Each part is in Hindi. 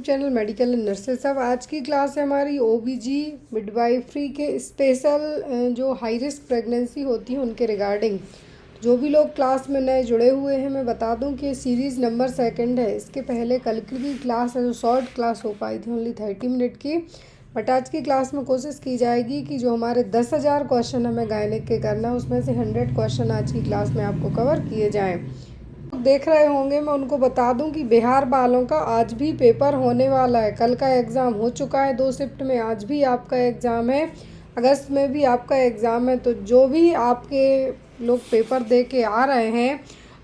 Channel medical and nurses. अब आज की क्लास है हमारी ओबीजी मिडवाइफरी के स्पेशल जो हाई रिस्क प्रेगनेंसी होती है उनके रिगार्डिंग। जो भी लोग क्लास में नए जुड़े हुए हैं, मैं बता दूं कि सीरीज़ नंबर 2 है। इसके पहले कल की भी क्लास है जो शॉर्ट क्लास हो पाई थी, ओनली 30 मिनट की। बट आज की क्लास में कोशिश की जाएगी कि जो हमारे 10,000 क्वेश्चन हमें गायनिक के करना है उसमें से 100 क्वेश्चन आज की क्लास में आपको कवर किए जाएँ। देख रहे होंगे, मैं उनको बता दूं कि बिहार वालों का आज भी पेपर होने वाला है। कल का एग्ज़ाम हो चुका है 2 शिफ्ट में, आज भी आपका एग्ज़ाम है, अगस्त में भी आपका एग्ज़ाम है। तो जो भी आपके लोग पेपर दे के आ रहे हैं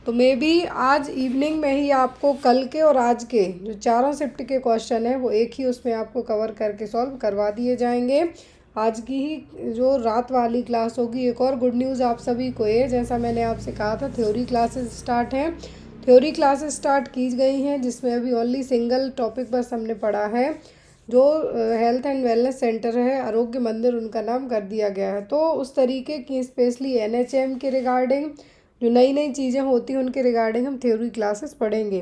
तो मे बी आज इवनिंग में ही आपको कल के और आज के जो चारों शिफ्ट के क्वेश्चन हैं वो एक ही उसमें आपको कवर करके सॉल्व करवा दिए जाएंगे। आज की ही जो रात वाली क्लास होगी, एक और गुड न्यूज़ आप सभी को है, जैसा मैंने आपसे कहा था थ्योरी क्लासेस स्टार्ट हैं। थ्योरी क्लासेस स्टार्ट की गई हैं जिसमें अभी ओनली सिंगल टॉपिक बस हमने पढ़ा है। जो हेल्थ एंड वेलनेस सेंटर है, आरोग्य मंदिर उनका नाम कर दिया गया है। तो उस तरीके की स्पेशली एनएचएम के रिगार्डिंग जो नई नई चीज़ें होती हैं उनके रिगार्डिंग हम थ्योरी क्लासेस पढ़ेंगे।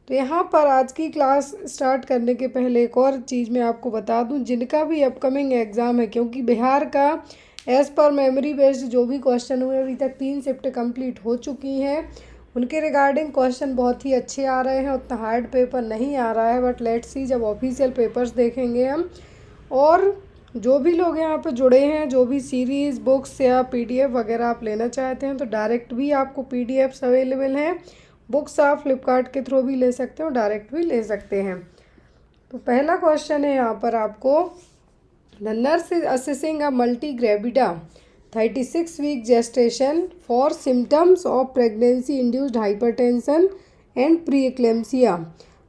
तो यहाँ पर आज की क्लास स्टार्ट करने के पहले एक और चीज़ मैं आपको बता दूं, जिनका भी अपकमिंग एग्ज़ाम है, क्योंकि बिहार का एज़ पर मेमोरी बेस्ड जो भी क्वेश्चन हुए अभी तक 3 शिफ्ट कंप्लीट हो चुकी हैं, उनके रिगार्डिंग क्वेश्चन बहुत ही अच्छे आ रहे हैं। उतना हार्ड पेपर नहीं आ रहा है, बट लेट्स सी जब ऑफिशियल पेपर्स देखेंगे हम। और जो भी लोग यहाँ पे जुड़े हैं, जो भी सीरीज़ बुक्स या पीडीएफ वगैरह आप लेना चाहते हैं तो डायरेक्ट भी आपको पीडीएफ्स अवेलेबल हैं। बुक्स आप फ्लिपकार्ट के थ्रू भी ले सकते हो, डायरेक्ट भी ले सकते हैं। तो पहला क्वेश्चन है यहाँ पर आपको, the nurse is assessing a multi gravida 36 week gestation for symptoms of pregnancy induced hypertension and pre eclampsia.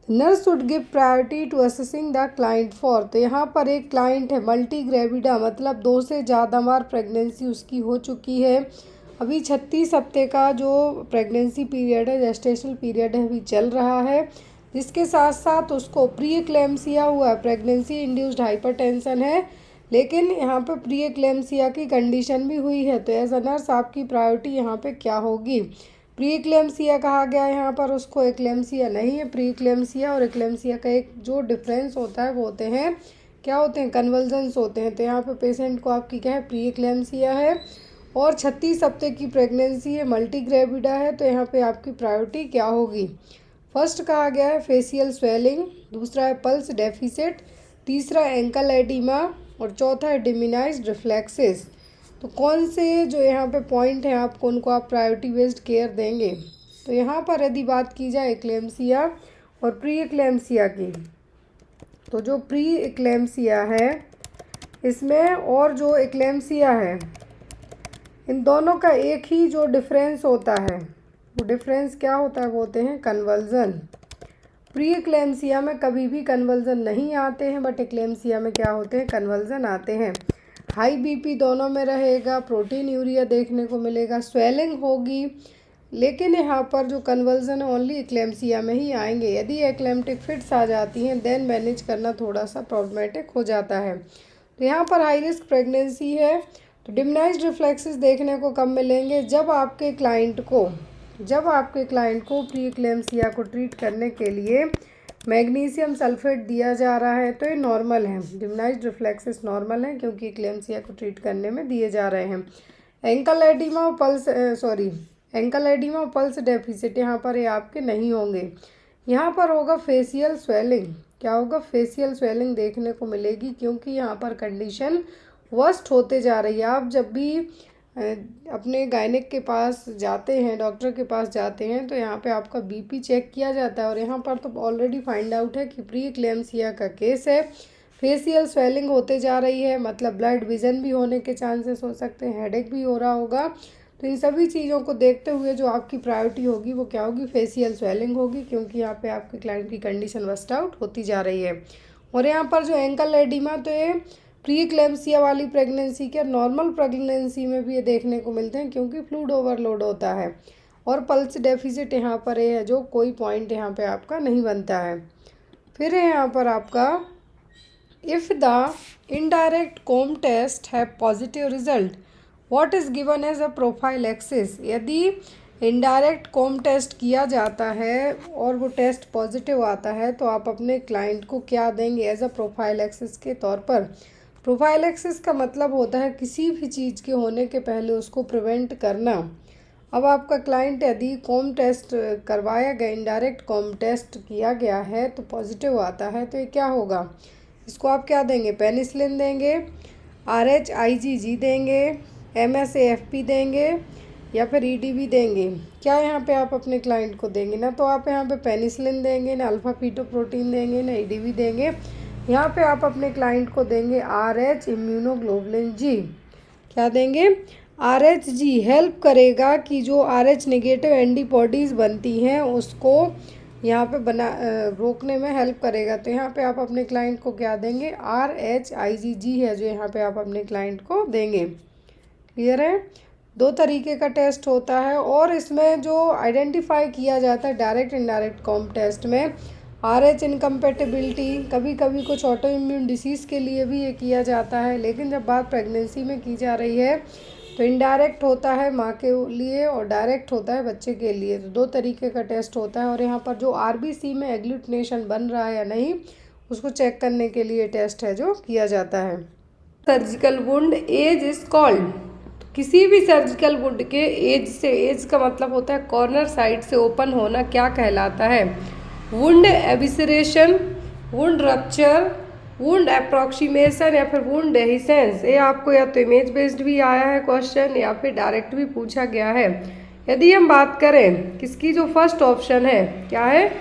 Nurse should give priority to assessing the client for. तो यहाँ पर एक क्लाइंट है मल्टी ग्रेविडा, मतलब 2 से ज़्यादा बार प्रेगनेंसी उसकी हो चुकी है। अभी 36 हफ्ते का जो प्रेगनेंसी पीरियड है, जेस्टेशनल पीरियड है, अभी चल रहा है, जिसके साथ साथ उसको प्री एक्लेम्सिया हुआ है, प्रेगनेंसी इंड्यूस्ड हाइपरटेंशन है, लेकिन यहाँ पे प्री एक्लेम्सिया की कंडीशन भी हुई है। तो एज अ नर्स आपकी प्रायोरिटी यहाँ पे क्या होगी? प्री एक्लेम्सिया कहा गया है यहाँ पर, उसको एक्लेम्सिया नहीं है। प्री एक्लेम्सिया और एक्लेम्सिया का एक जो डिफरेंस होता है वो होते हैं, क्या होते हैं, कन्वल्जन्स होते हैं। तो यहाँ पे पेशेंट को आपकी क्या है, प्री एक्लेम्सिया है और 36 हफ्ते की प्रेगनेंसी है, मल्टी ग्रेविडा है। तो यहाँ पे आपकी प्रायोरिटी क्या होगी? फर्स्ट कहा गया है फेशियल स्वेलिंग, दूसरा है पल्स डेफिसिट, तीसरा एंकल एडिमा और चौथा है डिमिनाइज्ड रिफ्लेक्सेस। तो कौन से जो यहाँ पे पॉइंट हैं आपको उनको आप प्रायोरिटी बेस्ड केयर देंगे? तो यहाँ पर यदि बात की जाए एक्लेम्सिया और प्री एक्लेम्सिया की, तो जो प्री एक्लेम्सिया है इसमें और जो एक्लेम्सिया है, इन दोनों का एक ही जो डिफरेंस होता है, वो डिफरेंस क्या होता है? वो होते हैं कन्वर्जन। प्री एक्लेम्सिया में कभी भी कन्वर्जन नहीं आते हैं, बट एक्लेम्सिया में क्या होते हैं, कन्वर्जन आते हैं। हाई बीपी दोनों में रहेगा, प्रोटीन यूरिया देखने को मिलेगा, स्वेलिंग होगी, लेकिन यहाँ पर जो कन्वर्जन है ओनली एक्लेम्सिया में ही आएंगे। यदि एक्लेम्टिक फिट्स आ जाती हैं देन मैनेज करना थोड़ा सा प्रॉब्लमेटिक हो जाता है। तो यहाँ पर हाई रिस्क प्रेगनेंसी है। तो डिमिनाइज्ड रिफ्लेक्सेस देखने को कब मिलेंगे? जब आपके क्लाइंट को प्री एक्लेम्सिया को ट्रीट करने के लिए मैग्नीशियम सल्फेट दिया जा रहा है, तो ये नॉर्मल है। डिमिनाइज्ड रिफ्लेक्सेस नॉर्मल है क्योंकि एक्लेम्सिया को ट्रीट करने में दिए जा रहे हैं। एंकल एडिमा और पल्स डेफिसिट यहाँ पर ये आपके नहीं होंगे। यहाँ पर होगा फेशियल स्वेलिंग। क्या होगा? फेशियल स्वेलिंग देखने को मिलेगी, क्योंकि यहाँ पर कंडीशन वर्स्ट होते जा रही है। आप जब भी अपने गायनिक के पास जाते हैं, डॉक्टर के पास जाते हैं, तो यहाँ पे आपका बीपी चेक किया जाता है और यहाँ पर तो ऑलरेडी फाइंड आउट है कि प्री एक्लेम्सिया का केस है। फेशियल स्वेलिंग होते जा रही है, मतलब ब्लड विजन भी होने के चांसेस हो सकते हैं, हेडेक भी हो रहा होगा। तो इन सभी चीज़ों को देखते हुए जो आपकी प्रायोरिटी होगी वो क्या होगी? फेशियल स्वेलिंग होगी, क्योंकि यहाँ पे आपके क्लाइंट की कंडीशन वर्स्ट आउट होती जा रही है। और यहाँ पर जो एंकल एडिमा, तो ये प्री एक्लेम्सिया वाली प्रेगनेंसी के नॉर्मल प्रेगनेंसी में भी ये देखने को मिलते हैं, क्योंकि फ्लूइड ओवरलोड होता है। और पल्स डेफिसिट यहाँ पर ये है, जो कोई पॉइंट यहाँ पे आपका नहीं बनता है। फिर है यहाँ पर आपका, if the indirect Coombs test है positive result, what is given as a prophylaxis. यदि इनडायरेक्ट कॉम टेस्ट किया जाता है और वो टेस्ट पॉजिटिव आता है तो आप अपने क्लाइंट को क्या देंगे एज अ प्रोफाइलैक्सिस के तौर पर। प्रोफाइलैक्सिस का मतलब होता है किसी भी चीज़ के होने के पहले उसको प्रिवेंट करना। अब आपका क्लाइंट यदि कॉम टेस्ट करवाया गया, इनडायरेक्ट कॉम टेस्ट किया गया है तो पॉजिटिव आता है, तो ये क्या होगा, इसको आप क्या देंगे, पेनिसिलिन देंगे, RHIgG देंगे, MSAFP देंगे या फिर EDB देंगे। क्या यहाँ पे आप अपने क्लाइंट को देंगे, ना तो आप यहाँ पे पेनिसिलिन देंगे, ना अल्फा फीटोप्रोटीन देंगे, ना EDB देंगे। यहाँ पे आप अपने क्लाइंट को देंगे RH इम्यूनोग्लोबुलिन G। क्या देंगे, RH हेल्प करेगा कि जो RH नेगेटिव एंटीबॉडीज़ बनती हैं उसको यहाँ पे रोकने में हेल्प करेगा। तो यहाँ पे आप अपने क्लाइंट को क्या देंगे, RHIgG है जो यहाँ पे आप अपने क्लाइंट को देंगे। क्लियर है। 2 तरीके का टेस्ट होता है और इसमें जो आइडेंटिफाई किया जाता है डायरेक्ट इनडायरेक्ट कॉम टेस्ट में RH इनकम्पेटिबिलिटी, कभी कभी कुछ ऑटो इम्यून डिसीज़ के लिए भी ये किया जाता है, लेकिन जब बात प्रेगनेंसी में की जा रही है तो इनडायरेक्ट होता है माँ के लिए और डायरेक्ट होता है बच्चे के लिए। तो 2 तरीके का टेस्ट होता है और यहाँ पर जो RBC में एग्लूटिनेशन बन रहा है या नहीं उसको चेक करने के लिए टेस्ट है जो किया जाता है। Surgical wound edge is called, किसी भी सर्जिकल वुंड के एज से, एज का मतलब होता है कॉर्नर साइड से ओपन होना, क्या कहलाता है, wound evisceration, wound rupture, wound approximation या फिर वुंड डेहिसेंस। ये आपको या तो इमेज बेस्ड भी आया है क्वेश्चन या फिर डायरेक्ट भी पूछा गया है। यदि हम बात करें किसकी, जो फर्स्ट ऑप्शन है क्या है,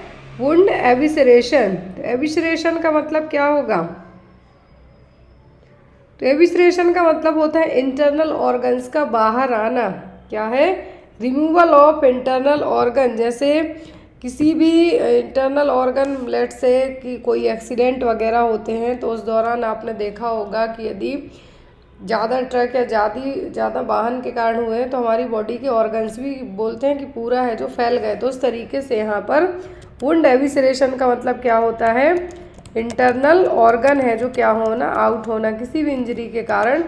वुंड एबिसरेशन। तो एबिसरेशन का मतलब क्या होगा, तो एबिसरेशन का मतलब होता है इंटरनल ऑर्गन्स का बाहर आना। क्या है, रिमूवल ऑफ इंटरनल ऑर्गन। जैसे किसी भी इंटरनल ऑर्गन, लेट से कि कोई एक्सीडेंट वगैरह होते हैं तो उस दौरान आपने देखा होगा कि यदि ज़्यादा ट्रक या ज़्यादा वाहन के कारण हुए हैं तो हमारी बॉडी के ऑर्गन्स भी बोलते हैं कि पूरा है जो फैल गए। तो उस तरीके से यहाँ पर वुंड एबिसरेशन का मतलब क्या होता है, इंटरनल ऑर्गन है जो क्या होना, आउट होना किसी भी इंजरी के कारण।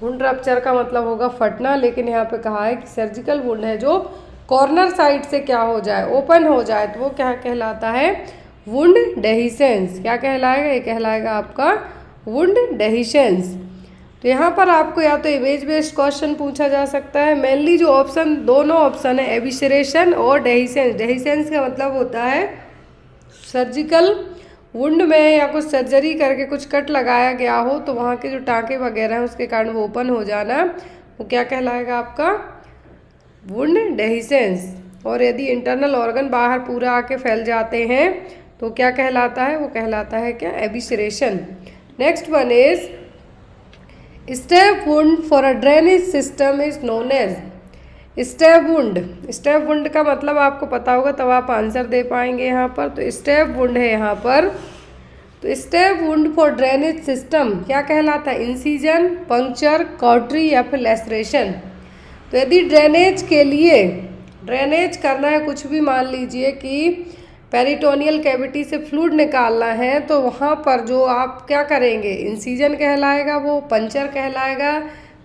वुंड रप्चर का मतलब होगा फटना, लेकिन यहाँ पे कहा है कि सर्जिकल वुंड है जो कॉर्नर साइड से क्या हो जाए, ओपन हो जाए, तो वो क्या कहलाता है, वुंड डेहिसेंस। क्या कहलाएगा, ये कहलाएगा आपका वुंड डेहिसेंस। तो यहाँ पर आपको या तो इमेज बेस्ड क्वेश्चन पूछा जा सकता है। मेनली जो ऑप्शन, दोनों ऑप्शन है एबिसरेशन और डेहिसेंस। डेहिसेंस का मतलब होता है सर्जिकल वुंड में या कुछ सर्जरी करके कुछ कट लगाया गया हो तो वहाँ के जो टाँके वगैरह हैं उसके कारण वो ओपन हो जाना, वो क्या कहलाएगा आपका, वुंड डेहिसेंस। और यदि इंटरनल ऑर्गन बाहर पूरा आके फैल जाते हैं तो क्या कहलाता है, वो कहलाता है क्या, evisceration. Next one is stab wound for a drainage system is known as stab wound. Stab wound का मतलब आपको पता होगा तब आप आंसर दे पाएंगे यहाँ पर। तो स्टेप वुंड है यहाँ पर, तो step wound for drainage system क्या कहलाता है, इंसीजन, पंक्चर, कॉटरी या फिर लेसरेशन। तो यदि ड्रेनेज के लिए, ड्रेनेज करना है कुछ भी, मान लीजिए कि पेरिटोनियल कैविटी से फ्लूइड निकालना है तो वहाँ पर जो आप क्या करेंगे, इंसीजन कहलाएगा, वो पंचर कहलाएगा,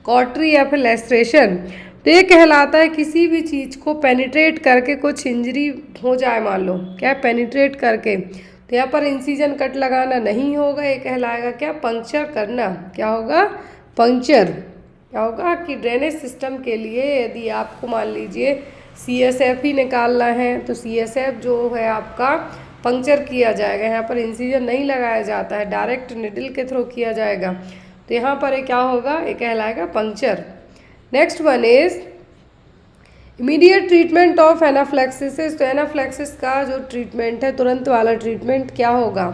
कॉटरी या फिर लेसरेशन। तो ये कहलाता है किसी भी चीज़ को पेनिट्रेट करके कुछ इंजरी हो जाए, मान लो क्या, पेनिट्रेट करके, तो यहाँ पर इंसीजन कट लगाना नहीं होगा, ये कहलाएगा क्या, पंक्चर करना। क्या होगा, पंक्चर। क्या होगा कि ड्रेनेज सिस्टम के लिए यदि आपको मान लीजिए CSF ही निकालना है तो CSF जो है आपका पंक्चर किया जाएगा, यहाँ पर इंसीजन नहीं लगाया जाता है, डायरेक्ट निडल के थ्रू किया जाएगा। तो यहाँ पर ये क्या होगा, ये कहलाएगा puncture. Next one is immediate treatment of anaphylaxis. तो एनाफ्लेक्सिस का जो ट्रीटमेंट है, तुरंत वाला ट्रीटमेंट क्या होगा,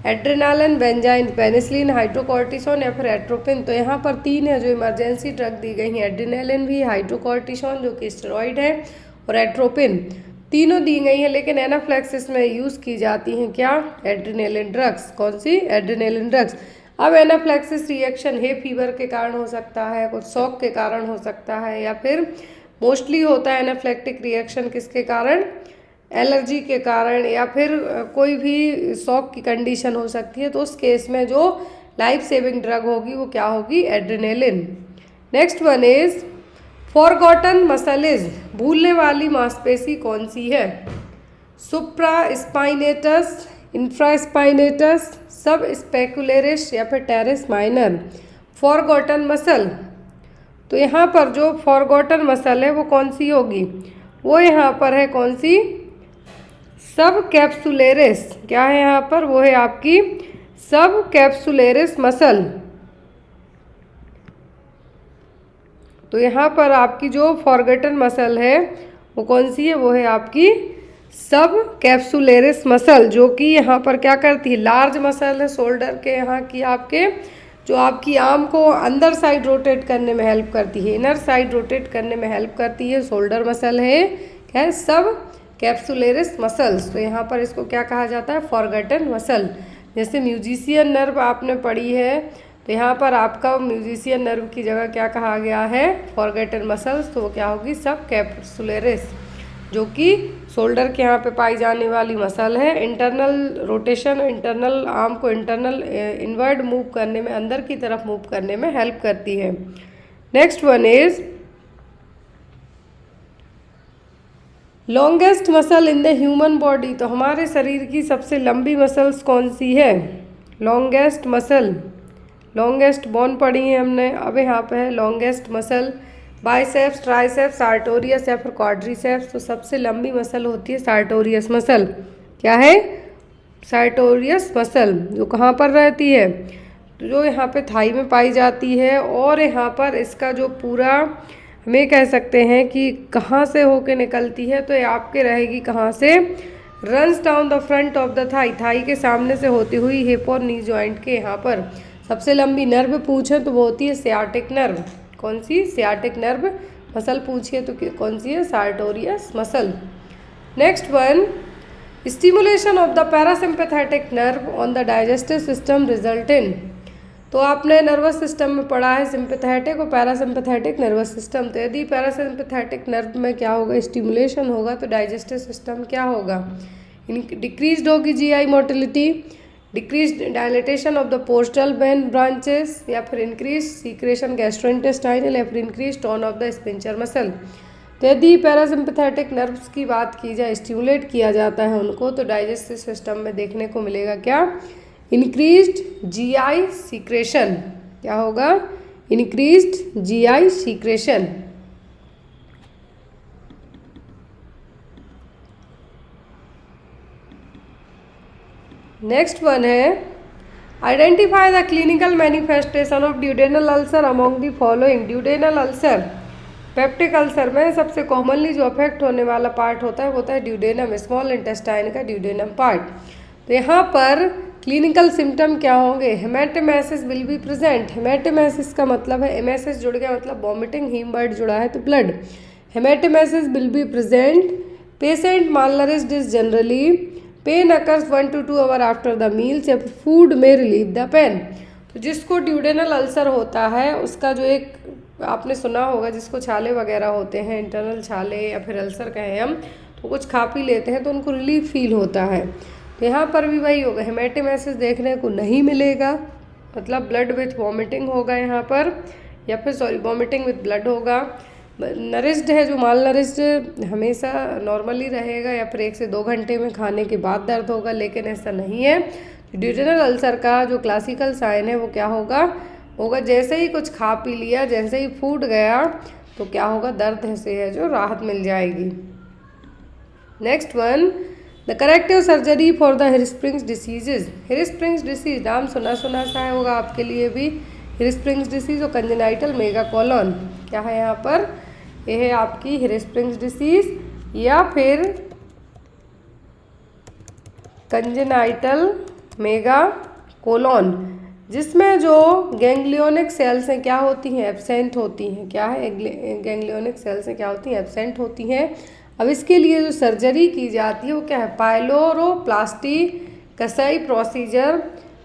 एड्रेनालिन, बेंजाइन, पेनिसिलिन, हाइड्रोकॉर्टिसोन या फिर एट्रोपिन। तो यहाँ पर 3 है जो इमरजेंसी ड्रग दी गई हैं, एड्रेनालिन भी, हाइड्रोकॉर्टिसोन जो कि स्टेरॉइड है और एट्रोपिन, तीनों दी गई हैं। लेकिन एनाफ्लेक्सिस में यूज़ की जाती हैं क्या, एड्रेनालिन ड्रग्स। कौन सी, एड्रेनालिन ड्रग्स। अब एनाफ्लेक्सिस रिएक्शन हे फीवर के कारण हो सकता है, कुछ शॉक के कारण हो सकता है, या फिर मोस्टली होता है एनाफ्लेक्टिक रिएक्शन किसके कारण, एलर्जी के कारण, या फिर कोई भी शॉक की कंडीशन हो सकती है। तो उस केस में जो लाइफ सेविंग ड्रग होगी वो क्या होगी, adrenaline. Next one is forgotten muscle is, भूलने वाली मांसपेशी कौन सी है? सुप्रा स्पाइनेटस, इंफ्रास्पाइनेटस, सब स्पेकुलरिस या फिर टेरेस माइनर। फॉरगॉटन मसल, तो यहाँ पर जो फॉरगॉटन मसल है वो कौन सी होगी? वो यहाँ पर है कौन सी? सब कैप्सुलेरिस। क्या है यहाँ पर? वो है आपकी सब कैप्सुलेरिस मसल। तो यहाँ पर आपकी जो फॉरगॉटन मसल है वो कौन सी है? वो है आपकी सब कैप्सुलेरिस मसल, जो कि यहाँ पर क्या करती है? लार्ज मसल है शोल्डर के यहाँ की आपके, जो आपकी आर्म को अंदर साइड रोटेट करने में हेल्प करती है, इनर साइड रोटेट करने में हेल्प करती है। शोल्डर मसल है क्या है? सब कैप्सुलेरिस मसल्स। तो यहाँ पर इसको क्या कहा जाता है? Forgotten muscle. जैसे म्यूजिशियन नर्व आपने पढ़ी है, तो यहाँ पर आपका म्यूजिशियन नर्व की जगह क्या कहा गया है? Forgotten muscles. तो वो क्या होगी? सब कैप्सुलेरिस, जो कि शोल्डर के यहाँ पे पाई जाने वाली मसल है। इंटरनल रोटेशन, इंटरनल आर्म को इंटरनल इनवर्ड मूव करने में, अंदर की तरफ मूव करने में हेल्प करती है। Next one is longest muscle in the human body. तो हमारे शरीर की सबसे लंबी मसल्स कौन सी है? लॉन्गेस्ट मसल, लॉन्गेस्ट बोन पढ़ी है हमने, अब यहाँ पे है longest muscle. Biceps, triceps, sartorius या फिर क्वाड्रिसेप्स। तो सबसे लंबी मसल होती है सार्टोरियस मसल। क्या है? सार्टोरियस मसल, जो कहाँ पर रहती है? तो जो यहाँ पे थाई में पाई जाती है, और यहाँ पर इसका जो पूरा हमें कह सकते हैं कि कहाँ से होके निकलती है, तो ये आपके रहेगी कहाँ से? Runs down the front of the thigh, thigh के सामने से होती हुई हिप और नी जॉइंट के यहाँ पर। सबसे लंबी नर्व पूछे तो वो होती है सियाटिक नर्व। कौन सी? सियाटिक नर्व मसल पूछिए तो कौन सी है? Sartorius muscle. Next one, stimulation of the parasympathetic nerve on the digestive system result in. तो आपने नर्वस सिस्टम में पढ़ा है सिंपैथेटिक और पैरासिम्पैथेटिक नर्वस सिस्टम। तो यदि पैरासिम्पैथेटिक नर्व में क्या होगा? स्टिमुलेशन होगा, तो डाइजेस्टिव सिस्टम क्या होगा? डिक्रीज्ड होगी GI motility, decrease dilatation of the postal when branches, या फिर इंक्रीज सीक्रेशन गैस्ट्रोइंटेस्टाइनल, या फिर increase tone of the sphincter muscle. तो यदि पैरासिम्पैथेटिक नर्व्स की बात की जाए, स्टिमुलेट किया जाता है उनको, तो डाइजेस्टिव सिस्टम में देखने को मिलेगा क्या? Increased GI secretion. क्या होगा? Increased GI secretion. Next one है identify the clinical manifestation of duodenal ulcer among the following. Duodenal ulcer, peptic ulcer में सबसे कॉमनली जो अफेक्ट होने वाला पार्ट होता है वो होता है ड्यूडेनम, स्मॉल इंटेस्टाइन का ड्यूडेनम पार्ट। तो यहाँ पर क्लिनिकल सिम्टम क्या होंगे? हेमेटोमेसिस विल बी प्रेजेंट। हेमेटोमेसिस का मतलब है, एमेसिस जुड़ गया मतलब वॉमिटिंग, हीम वर्ड जुड़ा है तो blood. Hematemesis will be present. Patient malnourished is generally. Pain occurs 1 to 2 hour after the meals, या फिर फूड में रिलीव द पेन। तो जिसको ड्यूडेनल अल्सर होता है उसका जो एक आपने सुना होगा, जिसको छाले वगैरह होते हैं, इंटरनल छाले या फिर अल्सर कहें हम, तो कुछ खा पी लेते हैं तो उनको रिलीफ फील होता है। तो यहाँ पर भी वही होगा, हेमेटोमेसिस देखने को नहीं मिलेगा, मतलब ब्लड विथ वॉमिटिंग होगा यहाँ पर, या फिर सॉरी वॉमिटिंग विथ ब्लड होगा। नरिश्ड है, जो माल नरिश्ड हमेशा नॉर्मली रहेगा, या फिर 1 से 2 घंटे में खाने के बाद दर्द होगा, लेकिन ऐसा नहीं है। ड्यूडेनल अल्सर का जो क्लासिकल साइन है वो क्या होगा? जैसे ही कुछ खा पी लिया, जैसे ही फूड गया, तो क्या होगा? दर्द से है जो राहत मिल जाएगी। Next one, the corrective surgery for the Hirschsprung's diseases. Hirschsprung's disease नाम सुना सुना सा होगा आपके लिए भी। हिरस्प्रिंग्स डिसीज और कंजेनाइटल मेगाकोलन, क्या है यहाँ पर? यह है आपकी हिरस्प्रिंग्स डिसीज या फिर कंजेनाइटल मेगाकोलन, जिसमें जो गैंग्लियोनिक सेल्स हैं क्या होती हैं? एब्सेंट होती हैं। क्या है? गैंग्लियोनिक सेल्स हैं क्या होती हैं? एब्सेंट होती हैं। अब इसके लिए जो सर्जरी की जाती है वो क्या है? पाइलोरोप्लास्टी, कसई प्रोसीजर,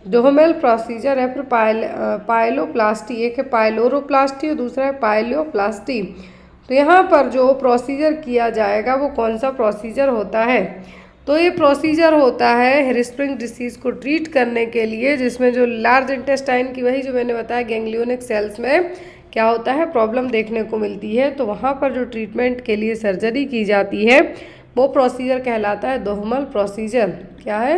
डोमेल प्रोसीजर, या फिर पाइलोप्लास्टी। एक है पाइलोरोप्लास्टी और दूसरा है पाइलोप्लास्टी। तो यहाँ पर जो प्रोसीजर किया जाएगा वो कौन सा प्रोसीजर होता है? तो ये प्रोसीजर होता है हिरस्प्रिंग डिसीज़ को ट्रीट करने के लिए, जिसमें जो लार्ज इंटेस्टाइन की, वही जो मैंने बताया गैंग्लियोनिक सेल्स में क्या होता है, प्रॉब्लम देखने को मिलती है। तो वहाँ पर जो ट्रीटमेंट के लिए सर्जरी की जाती है वो प्रोसीजर कहलाता है दोहमल प्रोसीजर। क्या है,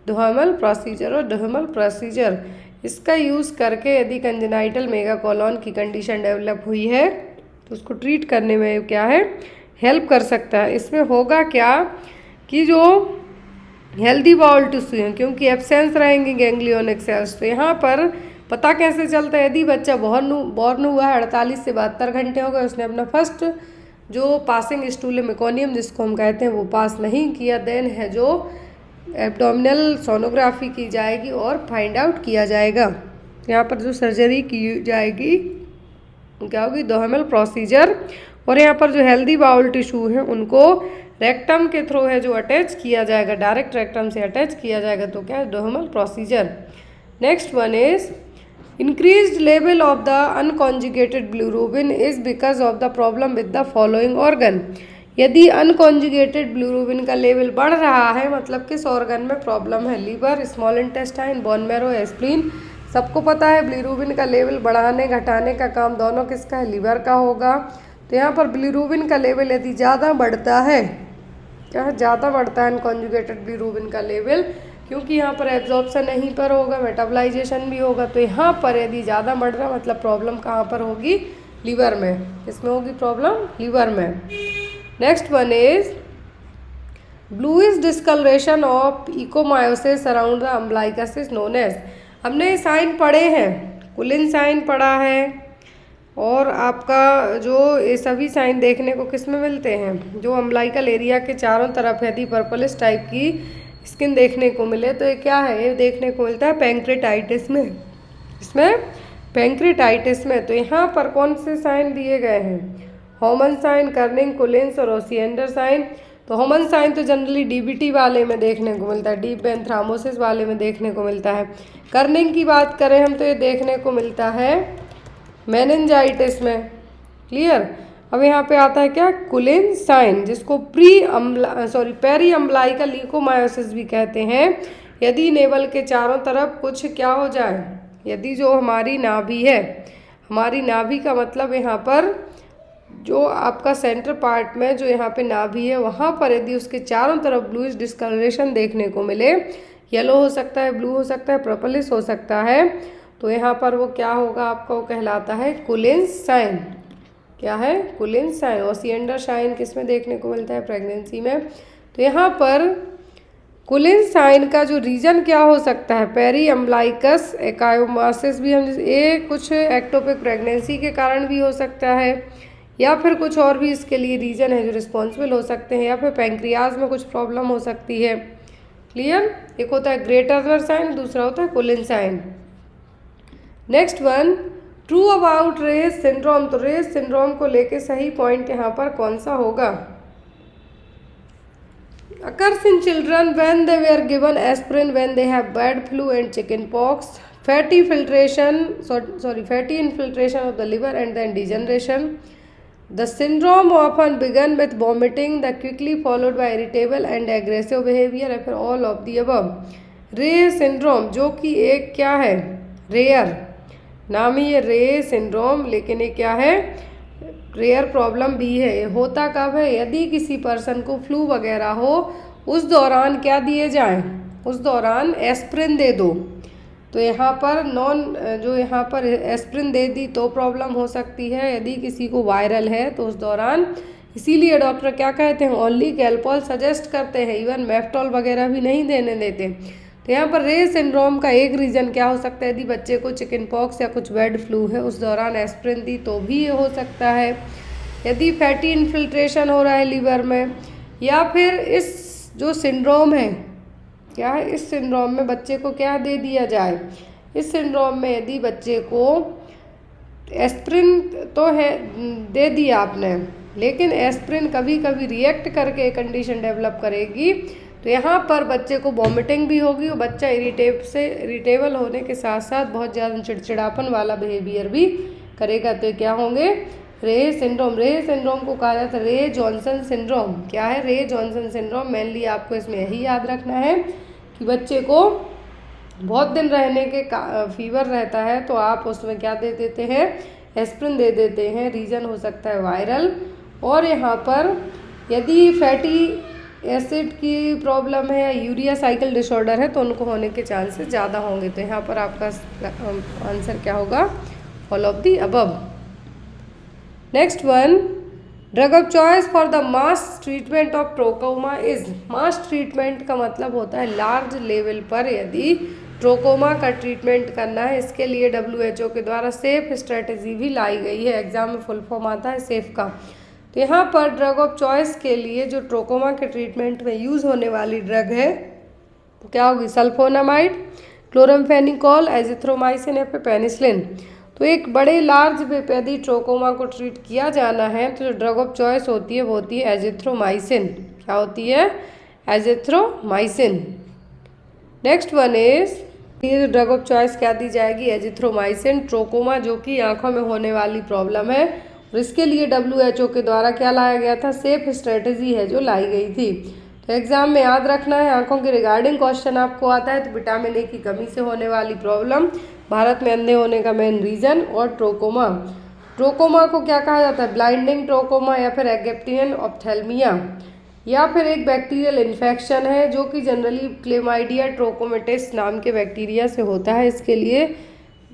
दोहमल प्रोसीजर। और दोहमल प्रोसीजर इसका यूज़ करके यदि कंजेनाइटल मेगाकोलोन की कंडीशन डेवलप हुई है तो उसको ट्रीट करने में क्या है, हेल्प कर सकता है। इसमें होगा क्या कि जो हेल्दी बाउल टिश्यू हैं, क्योंकि एब्सेंस रहेंगे गैंग्लियोनिक सेल्स, तो यहाँ पर पता कैसे चलता है, यदि बच्चा बॉर्न हुआ है 48 से 72 घंटे हो गए, उसने अपना फर्स्ट जो पासिंग स्टूल है मेकोनियम जिसको हम कहते हैं वो पास नहीं किया, देन है जो एब्डोमिनल सोनोग्राफी की जाएगी और फाइंड आउट किया जाएगा। यहाँ पर जो सर्जरी की जाएगी क्या होगी, दोहमल प्रोसीजर। और यहाँ पर जो हेल्दी बाउल टिश्यू है उनको रेक्टम के थ्रू है जो अटैच किया जाएगा, डायरेक्ट रेक्टम से अटैच किया जाएगा, तो क्या है, Duhamel procedure. Next one is increased level of the unconjugated bilirubin is because of the problem with the following organ। यदि अनकॉन्जुगेटेड बिलिरुबिन का लेवल बढ़ रहा है मतलब किस ऑर्गन में प्रॉब्लम है, liver, small intestine, bone marrow, spleen. सबको पता है बिलिरुबिन का लेवल बढ़ाने घटाने का काम दोनों किसका है, लीवर का होगा। तो यहाँ पर बिलिरुबिन का लेवल यदि ज़्यादा बढ़ता है, क्या है, ज़्यादा बढ़ता है अनकॉन्जुगेटेड बिलिरुबिन का लेवल, क्योंकि यहाँ पर एब्जॉर्प्शन यहीं पर होगा, मेटाबलाइजेशन भी होगा। तो यहाँ पर यदि ज़्यादा बढ़ रहा मतलब प्रॉब्लम कहाँ पर होगी, लीवर में। इसमें होगी प्रॉब्लम लीवर में। Next one is bluish discoloration of ecchymosis around the umbilicus is known as. हमने साइन पढ़े हैं, कुलिन साइन पढ़ा है, और आपका जो ये सभी साइन देखने को किस में मिलते हैं, जो अम्बलाइकल एरिया के चारों तरफ यदि पर्पलिश टाइप की स्किन देखने को मिले तो ये क्या है, ये देखने को मिलता है पैंक्रेटाइटिस में। इसमें पैंक्रेटाइटिस में। तो यहाँ पर कौन से साइन दिए गए हैं, होमन साइन, कर्निंग, कुलिन्स और ओसिएंडर साइन। तो होमन साइन तो जनरली डीबीटी वाले में देखने को मिलता है, डीप वेन थ्रामोसिस वाले में देखने को मिलता है। कर्निंग की बात करें हम तो ये देखने को मिलता है मेनिंजाइटिस में। क्लियर। अब यहाँ पे आता है क्या, कुलिन साइन, जिसको पेरी अम्बलाइकल लीकोमायोसिस भी कहते हैं। यदि नेवल के चारों तरफ कुछ क्या हो जाए, यदि जो हमारी नाभि है, हमारी नाभि का मतलब यहाँ पर जो आपका सेंटर पार्ट में जो यहाँ पे नाभि है वहाँ पर यदि उसके चारों तरफ ब्लूइश डिस्कलरेशन देखने को मिले, येलो हो सकता है, ब्लू हो सकता है, पर्पलिश हो सकता है, तो यहाँ पर वो क्या होगा आपका, वो कहलाता है कुलिन्स साइन। क्या है, कुलिन्स साइन। ओसिएंडर साइन किस में देखने को मिलता है, प्रेगनेंसी में। तो यहाँ पर कुलिन्स साइन का जो रीजन क्या हो सकता है, पेरी अम्बलाइकस एकायोमासिस भी हम ये कुछ एक्टोपिक प्रेगनेंसी के कारण भी हो सकता है, या फिर कुछ और भी इसके लिए रीजन है जो रिस्पॉन्सिबल हो सकते हैं, या फिर पैंक्रियाज में कुछ प्रॉब्लम हो सकती है। क्लियर। एक होता है ग्रेट टर्नर साइन, दूसरा होता है Cullen sign. Next one, true about Reye's syndrome. तो रेस सिंड्रोम को लेके सही पॉइंट यहाँ पर कौन सा होगा, occurs in children when they were given aspirin when they have bird flu and chicken pox, fatty infiltration of the liver and then degeneration. The syndrome often began with vomiting, the quickly followed by irritable and aggressive behavior after all of the above. रे सिंड्रोम जो कि एक क्या है, रेयर नाम ही है रे सिंड्रोम, लेकिन ये क्या है, रेयर प्रॉब्लम भी है। ये होता कब है, यदि किसी पर्सन को फ्लू वगैरह हो उस दौरान क्या दिए जाए, उस दौरान एस्प्रिन दे दो। तो यहाँ पर जो यहाँ पर एस्प्रिन दे दी तो प्रॉब्लम हो सकती है। यदि किसी को वायरल है तो उस दौरान, इसीलिए डॉक्टर क्या कहते हैं, ओनली कैल्पोल सजेस्ट करते हैं, इवन मेफ्टॉल वगैरह भी नहीं देने देते। तो यहाँ पर रे सिंड्रोम का एक रीज़न क्या हो सकता है, यदि बच्चे को चिकन पॉक्स या कुछ बर्ड फ्लू है उस दौरान एस्प्रिन दी तो भी ये हो सकता है। यदि फैटी इन्फिल्ट्रेशन हो रहा है लीवर में, या फिर इस जो सिंड्रोम है, क्या है, इस सिंड्रोम में बच्चे को क्या दे दिया जाए, इस सिंड्रोम में यदि बच्चे को एस्प्रिन तो है दे दिया आपने, लेकिन एस्प्रिन कभी कभी रिएक्ट करके कंडीशन डेवलप करेगी, तो यहाँ पर बच्चे को वॉमिटिंग भी होगी और बच्चा इरिटेबल होने के साथ साथ बहुत ज़्यादा चिड़चिड़ापन वाला बिहेवियर भी करेगा। तो क्या होंगे, रे सिंड्रोम। रे सिंड्रोम को कहा जाता है रे जॉनसन सिंड्रोम। क्या है, रे जॉनसन सिंड्रोम। मेनली आपको इसमें यही याद रखना है कि बच्चे को बहुत दिन रहने के फीवर रहता है तो आप उसमें क्या दे देते हैं, एस्प्रिन दे देते हैं। रीज़न हो सकता है वायरल। और यहाँ पर यदि फैटी एसिड की प्रॉब्लम है या यूरिया साइकिल डिसऑर्डर है तो उनको होने के चांसेस ज़्यादा होंगे। तो यहाँ पर आपका आंसर क्या होगा? All of the above. Next one, drug of choice for the mass treatment of trachoma is. Mass treatment का मतलब होता है लार्ज लेवल पर यदि ट्रोकोमा का ट्रीटमेंट करना है, इसके लिए WHO के द्वारा सेफ स्ट्रेटेजी भी लाई गई है। एग्जाम में फुल फॉर्म आता है सेफ का। तो यहाँ पर ड्रग ऑफ चॉइस के लिए जो ट्रोकोमा के ट्रीटमेंट में यूज़ होने वाली ड्रग है तो क्या होगी? सल्फोनामाइड, क्लोरामफेनिकोल, एजिथ्रोमाइसिन या फिर पेनिसिलिन। तो एक बड़े लार्ज यदि ट्रोकोमा को ट्रीट किया जाना है तो जो ड्रग ऑफ चॉइस होती है वो होती है एजिथ्रोमाइसिन। क्या होती है? एजिथ्रोमाइसिन। नेक्स्ट वन इज, ये ड्रग ऑफ चॉइस क्या दी जाएगी? एजिथ्रोमाइसिन। ट्रोकोमा जो कि आंखों में होने वाली प्रॉब्लम है और इसके लिए WHO के द्वारा क्या लाया गया था? सेफ स्ट्रेटेजी है जो लाई गई थी। तो एग्जाम में याद रखना है, आंखों के रिगार्डिंग क्वेश्चन आपको आता है तो विटामिन ए की कमी से होने वाली प्रॉब्लम, भारत में अंधे होने का मेन रीजन और ट्रोकोमा। ट्रोकोमा को क्या कहा जाता है? ब्लाइंडिंग ट्रोकोमा या फिर एगिप्टियन ऑप्थेल्मिया, या फिर एक बैक्टीरियल इन्फेक्शन है जो कि जनरली क्लेमाइडिया ट्रोकोमेटिस नाम के बैक्टीरिया से होता है। इसके लिए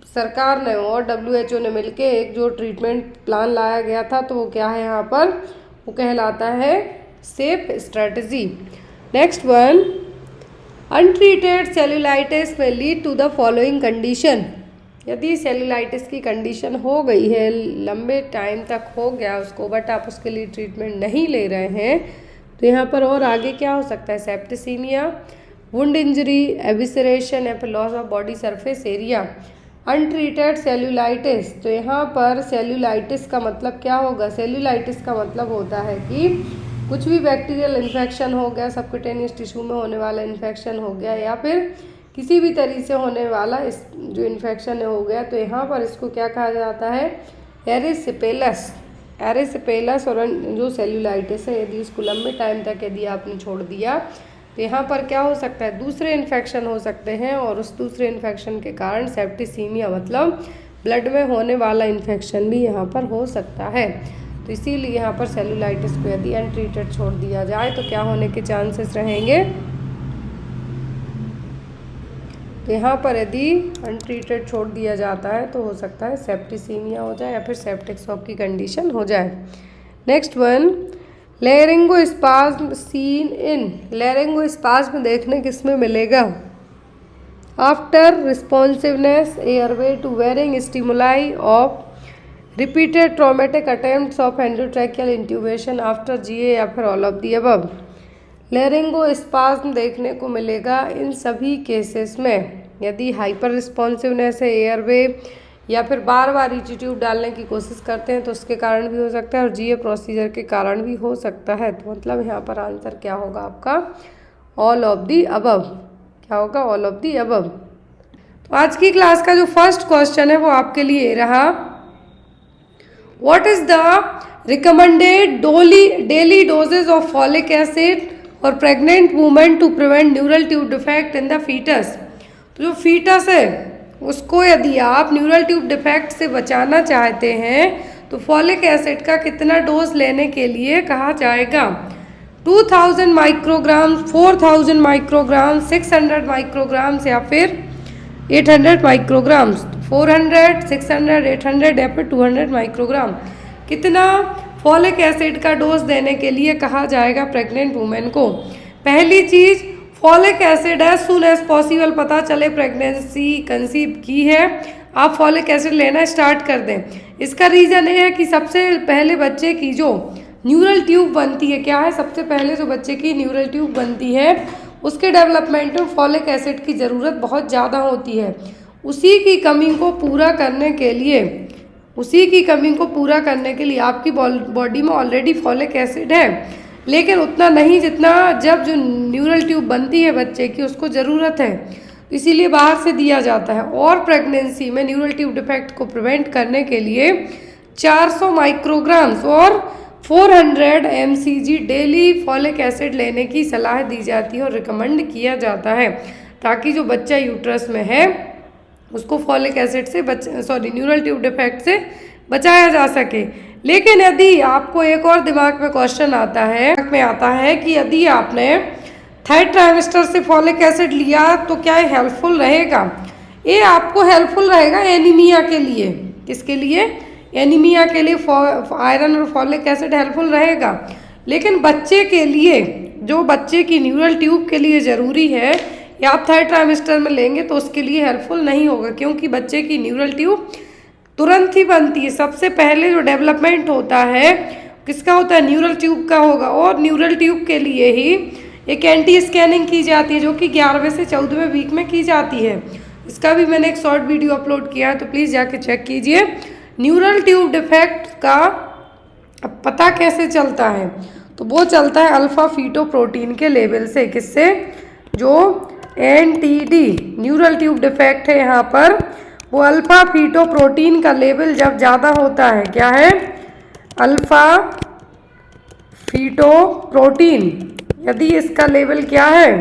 सरकार ने और WHO ने मिलकर एक जो ट्रीटमेंट प्लान लाया गया था तो वो क्या है यहाँ पर? वो कहलाता है safe strategy. Next one, untreated cellulitis में lead to the following condition. यदि सेल्यूलाइटिस की कंडीशन हो गई है, लंबे टाइम तक हो गया उसको, बट आप उसके लिए ट्रीटमेंट नहीं ले रहे हैं तो यहाँ पर और आगे क्या हो सकता है? सेप्टिसीमिया, वुंड इंजरी, एबिसरेशन या फिर loss of body surface area. Untreated cellulitis, तो यहाँ पर सेल्यूलाइटिस का मतलब क्या होगा? सेल्यूलाइटिस का मतलब होता है कि कुछ भी बैक्टीरियल इन्फेक्शन हो गया, सबक्यूटेनियस टिश्यू में होने वाला इन्फेक्शन हो गया या फिर किसी भी तरीके से होने वाला इस जो इन्फेक्शन हो गया, तो यहाँ पर इसको क्या कहा जाता है? एरिसिपेलस। एरिसिपेलस और जो सेल्यूलाइटिस है यदि इसको लंबे टाइम तक यदि आपने छोड़ दिया तो यहाँ पर क्या हो सकता है? दूसरे इन्फेक्शन हो सकते हैं और उस दूसरे इन्फेक्शन के कारण सेप्टिसीमिया मतलब ब्लड में होने वाला इन्फेक्शन भी यहाँ पर हो सकता है। तो इसीलिए यहाँ पर सेल्यूलाइटिस को यदि अनट्रीटेड छोड़ दिया जाए तो क्या होने के चांसेस रहेंगे? तो यहाँ पर यदि अनट्रीटेड छोड़ दिया जाता है तो हो सकता है सेप्टिसीमिया हो जाए या फिर सेप्टिक शॉक की कंडीशन हो जाए। Next one, laryngospasm seen in. Laryngospasm देखने किस में मिलेगा? After responsiveness airway to varying stimuli of repeated traumatic attempts of endotracheal intubation after GA या फिर all of the above. Laryngospasm देखने को मिलेगा इन सभी केसेस में यदि हाइपर रिस्पॉन्सिवनेस है एयरवे या फिर बार बार ईची ट्यूब डालने की कोशिश करते हैं तो उसके कारण भी हो सकता है और GA प्रोसीजर के कारण भी हो सकता है। तो मतलब यहाँ पर आंसर क्या होगा आपका? All of the above. क्या होगा? All of the above. तो आज की क्लास का जो फर्स्ट क्वेश्चन है वो आपके लिए रहा, what is the recommended daily dosages of folic acid और pregnant women to prevent neural tube defect in the fetus. तो जो फीटस है उसको यदि आप न्यूरल ट्यूब डिफेक्ट से बचाना चाहते हैं तो फॉलिक एसिड का कितना डोज लेने के लिए कहा जाएगा? 2000 माइक्रोग्राम, 4000 माइक्रोग्राम, 600 माइक्रोग्राम या फिर 800 माइक्रोग्राम। 400, 600, 800 या फिर 200 माइक्रोग्राम। कितना फॉलिक एसिड का डोज देने के लिए कहा जाएगा प्रेग्नेंट वुमेन को? पहली चीज़, folic acid as soon as possible पता चले प्रेगनेंसी कंसीव की है आप फॉलिक एसिड लेना स्टार्ट कर दें। इसका रीज़न ये है कि सबसे पहले बच्चे की जो न्यूरल ट्यूब बनती है, क्या है? सबसे पहले जो बच्चे की न्यूरल ट्यूब बनती है उसके डेवलपमेंट में फॉलिक एसिड की ज़रूरत बहुत ज़्यादा होती है। उसी की कमी को पूरा करने के लिए आपकी बॉडी में ऑलरेडी फॉलिक एसिड है, लेकिन उतना नहीं जितना जब जो न्यूरल ट्यूब बनती है बच्चे की उसको ज़रूरत है, इसीलिए बाहर से दिया जाता है। और प्रेगनेंसी में न्यूरल ट्यूब डिफेक्ट को प्रिवेंट करने के लिए 400 माइक्रोग्राम्स और 400 mcg डेली फॉलिक एसिड लेने की सलाह दी जाती है और रिकमेंड किया जाता है, ताकि जो बच्चा यूट्रस में है उसको फॉलिक एसिड से न्यूरल ट्यूब डिफेक्ट से बचाया जा सके। लेकिन यदि आपको एक और दिमाग में क्वेश्चन आता है कि यदि आपने थर्ड ट्राइमेस्टर से फॉलिक एसिड लिया तो क्या ये हेल्पफुल रहेगा? ये आपको हेल्पफुल रहेगा एनीमिया के लिए। किसके लिए? एनीमिया के लिए आयरन और फॉलिक एसिड हेल्पफुल रहेगा। लेकिन बच्चे के लिए, जो बच्चे की न्यूरल ट्यूब के लिए ज़रूरी है, या आप थर्ड ट्राइमेस्टर में लेंगे तो उसके लिए हेल्पफुल नहीं होगा, क्योंकि बच्चे की न्यूरल ट्यूब तुरंत ही बनती है। सबसे पहले जो डेवलपमेंट होता है किसका होता है? न्यूरल ट्यूब का होगा। और न्यूरल ट्यूब के लिए ही एक एंटी स्कैनिंग की जाती है, जो कि 11वें से 14वें वीक में की जाती है। इसका भी मैंने एक शॉर्ट वीडियो अपलोड किया है, तो प्लीज़ जाके चेक कीजिए। न्यूरल ट्यूब डिफेक्ट का पता कैसे चलता है? तो वो चलता है अल्फा फीटोप्रोटीन के लेवल से। किससे? जो एनटीडी न्यूरल ट्यूब डिफेक्ट है यहाँ पर, वो अल्फा फीटोप्रोटीन का लेवल जब ज़्यादा होता है, क्या है? अल्फा फीटोप्रोटीन, यदि इसका लेवल क्या है?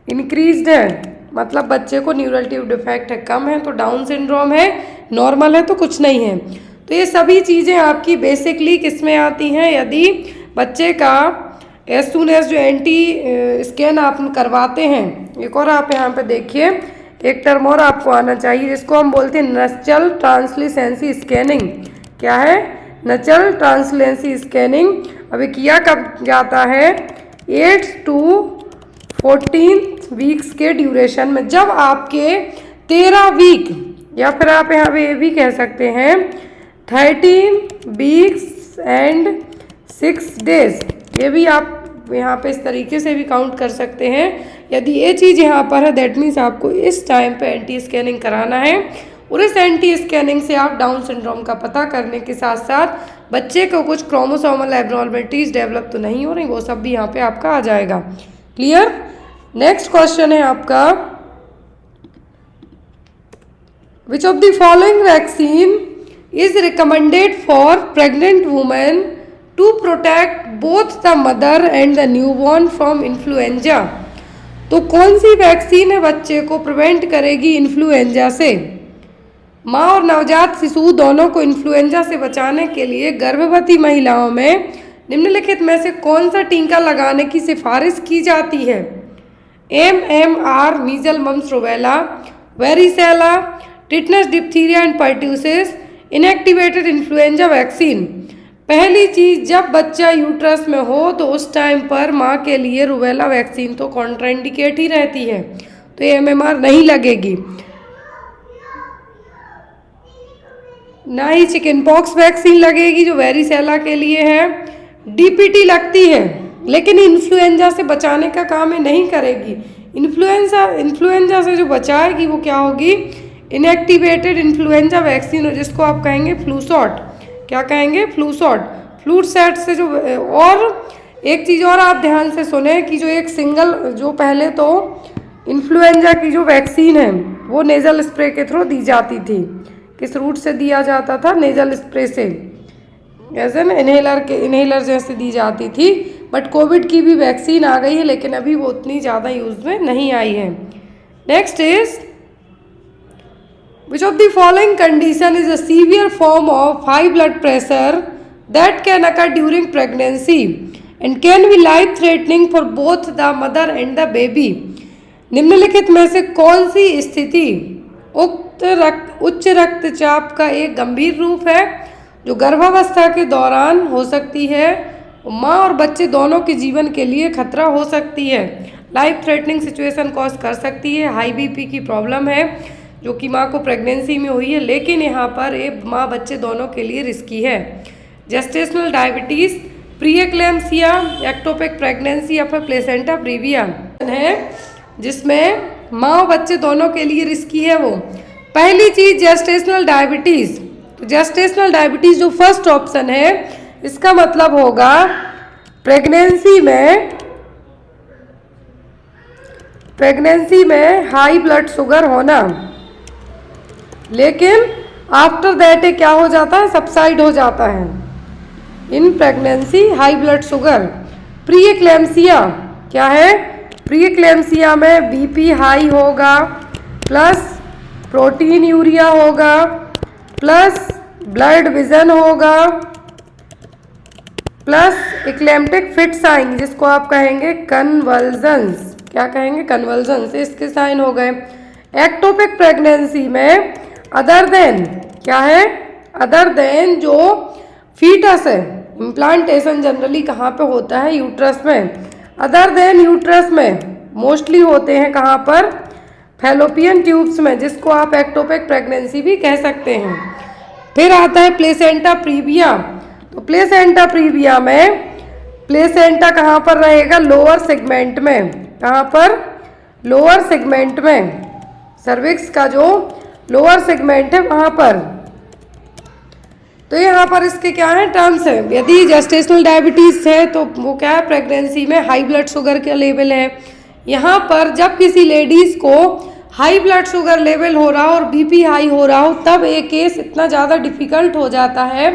इंक्रीज्ड है, मतलब बच्चे को न्यूरल ट्यूब डिफेक्ट है, कम है तो डाउन सिंड्रोम है, नॉर्मल है तो कुछ नहीं है। तो ये सभी चीज़ें आपकी बेसिकली किस में आती हैं? यदि बच्चे का एज सून एज जो एंटी स्कैन आप करवाते हैं। एक और आप यहाँ पे देखिए, एक टर्म और आपको आना चाहिए जिसको हम बोलते हैं नचल ट्रांसल्यूसेंसी स्कैनिंग। क्या है? नचल ट्रांसल्यूसेंसी स्कैनिंग। अभी किया कब जाता है? 8 to 14 वीक्स के ड्यूरेशन में, जब आपके 13 वीक, या फिर आप यहाँ पे ये भी कह सकते हैं 13 वीक्स एंड 6 डेज, ये भी आप यहाँ पे इस तरीके से भी काउंट कर सकते हैं। यदि ये चीज़ यहाँ पर है, दैट मीन्स आपको इस टाइम पे एंटी स्कैनिंग कराना है। और इस एंटी स्कैनिंग से आप डाउन सिंड्रोम का पता करने के साथ साथ बच्चे को कुछ क्रोमोसोमल एब्नॉर्मलिटीज डेवलप तो नहीं हो रही, वो सब भी यहाँ पे आपका आ जाएगा। क्लियर? नेक्स्ट क्वेश्चन है आपका, which of the following vaccine is recommended for pregnant women to protect both the mother and the newborn from influenza? तो कौन सी वैक्सीन है बच्चे को प्रिवेंट करेगी इन्फ्लुएंजा से? माँ और नवजात शिशु दोनों को इन्फ्लुएंजा से बचाने के लिए गर्भवती महिलाओं में निम्नलिखित में से कौन सा टीका लगाने की सिफारिश की जाती है? MMR measles mumps rubella, varicella, tetanus diphtheria and pertussis, inactivated influenza vaccine. पहली चीज़, जब बच्चा यूट्रस में हो तो उस टाइम पर माँ के लिए रूबेला वैक्सीन तो कॉन्ट्राइंडिकेट ही रहती है, तो MMR नहीं लगेगी। ना ही चिकन पॉक्स वैक्सीन लगेगी जो वेरिसेला के लिए है। DPT लगती है, लेकिन इन्फ्लुएंजा से बचाने का काम है, नहीं करेगी। इन्फ्लुएंजा से जो बचाएगी वो क्या होगी? इनएक्टिवेटेड इन्फ्लुएंजा वैक्सीन, जिसको आप कहेंगे फ्लू शॉट। क्या कहेंगे? Flu shot. फ्लू शॉट से जो, और एक चीज़ और आप ध्यान से सुने कि जो एक सिंगल, जो पहले तो इन्फ्लुएंजा की जो वैक्सीन है वो नेज़ल स्प्रे के थ्रू दी जाती थी। किस रूट से दिया जाता था? नेज़ल स्प्रे से, एज एन इन्हेलर जैसे दी जाती थी। बट कोविड की भी वैक्सीन आ गई है, लेकिन अभी वो उतनी ज़्यादा यूज़ में नहीं आई है। Next is, which of the following condition is a severe form of high blood pressure that can occur during pregnancy and can be life threatening for both the mother and the baby? निम्नलिखित में से कौन सी स्थिति उच्च रक्तचाप का एक गंभीर रूप है जो गर्भावस्था के दौरान हो सकती है, माँ और बच्चे दोनों के जीवन के लिए खतरा हो सकती है, लाइफ थ्रेटनिंग सिचुएशन कॉज कर सकती है? हाई BP की प्रॉब्लम है जो कि माँ को प्रेगनेंसी में हुई है, लेकिन यहाँ पर ये माँ बच्चे दोनों के लिए रिस्की है। Gestational diabetes, pre eclampsia, ectopic pregnancy या फिर प्लेसेंटा प्रीविया है जिसमें माँ और बच्चे दोनों के लिए रिस्की है। वो पहली चीज़ जेस्टेशनल डायबिटीज़। तो जेस्टेशनल डायबिटीज़ जो फर्स्ट ऑप्शन है, इसका मतलब होगा प्रेगनेंसी में हाई ब्लड शुगर होना, लेकिन आफ्टर दैट क्या हो जाता है? सबसाइड हो जाता है। In pregnancy high blood sugar. Pre eclampsia क्या है? प्री एक्लेम्सिया में BP हाई होगा, प्लस प्रोटीन यूरिया होगा, प्लस ब्लड विजन होगा, प्लस इक्लेम्प्टिक फिट्स आएंगी जिसको आप कहेंगे कन्वल्जन्स। क्या कहेंगे? कन्वल्जन्स। इसके साइन हो गए। एक्टोपिक प्रेगनेंसी में अदर देन क्या है? अदर देन जो फीटस है, इम्प्लांटेशन जनरली कहाँ पे होता है? यूट्रस में। अदर देन यूट्रस में मोस्टली होते हैं कहाँ पर? फैलोपियन ट्यूब्स में, जिसको आप एक्टोपिक प्रेगनेंसी भी कह सकते हैं। फिर आता है प्लेसेंटा प्रीविया। तो प्लेसेंटा प्रीविया में प्लेसेंटा कहाँ पर रहेगा? लोअर सेगमेंट में। कहाँ पर? लोअर सेगमेंट में। सर्विक्स का जो लोअर सेगमेंट है वहाँ पर। तो यहाँ पर इसके क्या है? टर्म्स है। यदि जेस्टेशनल डायबिटीज़ है तो वो क्या है? प्रेगनेंसी में हाई ब्लड शुगर का लेवल है। यहाँ पर जब किसी लेडीज़ को हाई ब्लड शुगर लेवल हो रहा हो और बीपी हाई हो रहा हो, तब ये केस इतना ज़्यादा डिफ़िकल्ट हो जाता है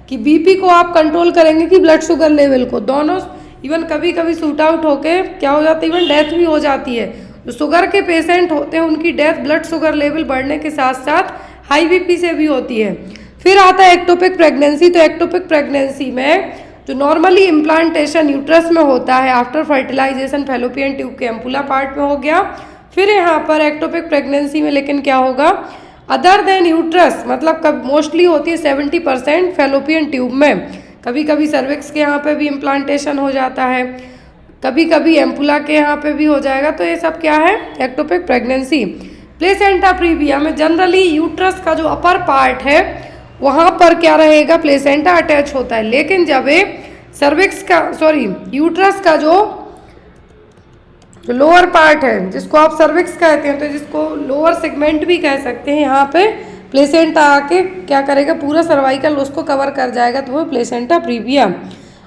कि बीपी को आप कंट्रोल करेंगे कि ब्लड शुगर लेवल को, दोनों इवन कभी कभी शूट आउट होके क्या हो जाता है? इवन डेथ भी हो जाती है। जो शुगर के पेशेंट होते हैं उनकी डेथ ब्लड शुगर लेवल बढ़ने के साथ साथ हाई बीपी से भी होती है। फिर आता है एक्टोपिक प्रेगनेंसी। तो एक्टोपिक प्रेगनेंसी में जो नॉर्मली इम्प्लांटेशन यूट्रस में होता है आफ्टर फर्टिलाइजेशन फैलोपियन ट्यूब के एम्पुला पार्ट में हो गया। फिर यहाँ पर एक्टोपिक प्रेगनेंसी में लेकिन क्या होगा? अदर देन यूट्रस, मतलब कब मोस्टली होती है 70% फैलोपियन ट्यूब में। कभी कभी सर्विक्स के यहाँ पे भी इम्प्लांटेशन हो जाता है, कभी कभी एम्पुला के यहाँ पे भी हो जाएगा। तो ये सब क्या है? Ectopic pregnancy. प्लेसेंटा प्रीविया में जनरली यूट्रस का जो अपर पार्ट है वहाँ पर क्या रहेगा? प्लेसेंटा अटैच होता है। लेकिन जब ये सर्विक्स का यूट्रस का जो लोअर पार्ट है जिसको आप सर्विक्स कहते हैं, तो जिसको लोअर सेगमेंट भी कह सकते हैं, यहाँ पे प्लेसेंटा आके क्या करेगा? पूरा सर्वाइकल उसको कवर कर जाएगा, तो वो प्लेसेंटा प्रीविया।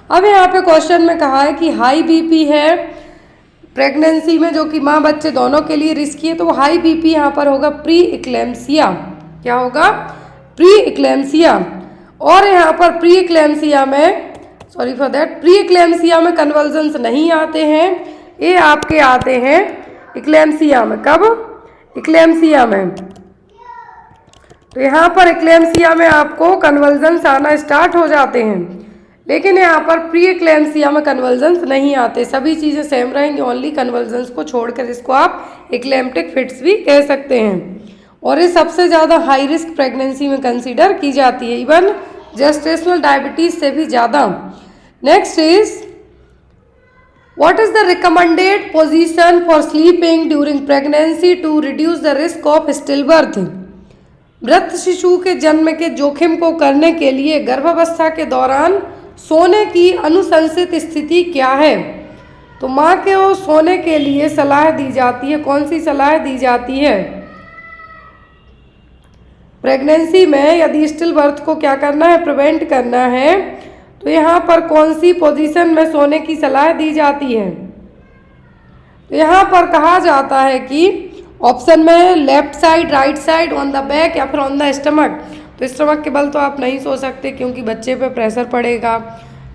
अब यहाँ पे क्वेश्चन में कहा है कि हाई बीपी है प्रेगनेंसी में, जो कि माँ बच्चे दोनों के लिए रिस्की है, तो वो हाई बीपी यहाँ पर होगा प्री इक्लेम्सिया। क्या होगा? Pre eclampsia. और यहाँ पर प्री इक्लेम्सिया में प्री इक्लेम्सिया में कन्वल्जन्स नहीं आते हैं, ये आपके आते हैं इक्लेम्सिया में। कब? इक्लेम्सिया में। तो यहाँ पर इक्लेम्सिया में आपको कन्वल्जन्स आना स्टार्ट हो जाते हैं, लेकिन यहाँ पर प्री इक्लेम्सिया में कन्वल्जन्स नहीं आते। सभी चीज़ें सेम रहेंगी, ओनली कन्वल्जन्स को छोड़कर, जिसको आप इक्लेम्प्टिक फिट्स भी कह सकते हैं। और ये सबसे ज़्यादा हाई रिस्क प्रेगनेंसी में कंसीडर की जाती है, इवन जेस्टेशनल डायबिटीज़ से भी ज़्यादा। Next is What is the recommended position for sleeping during pregnancy to reduce the risk of stillbirth? मृत शिशु के जन्म के जोखिम को करने के लिए गर्भावस्था के दौरान सोने की अनुशंसित स्थिति क्या है? तो माँ के वो सोने के लिए सलाह दी जाती है। कौन सी सलाह दी जाती है? प्रेगनेंसी में यदि स्टिल बर्थ को क्या करना है? प्रिवेंट करना है, तो यहाँ पर कौन सी पोजीशन में सोने की सलाह दी जाती है? तो यहाँ पर कहा जाता है कि ऑप्शन में left side, right side, on the back या फिर ऑन द स्टमक। तो स्टमक के बल तो आप नहीं सो सकते क्योंकि बच्चे पे प्रेशर पड़ेगा,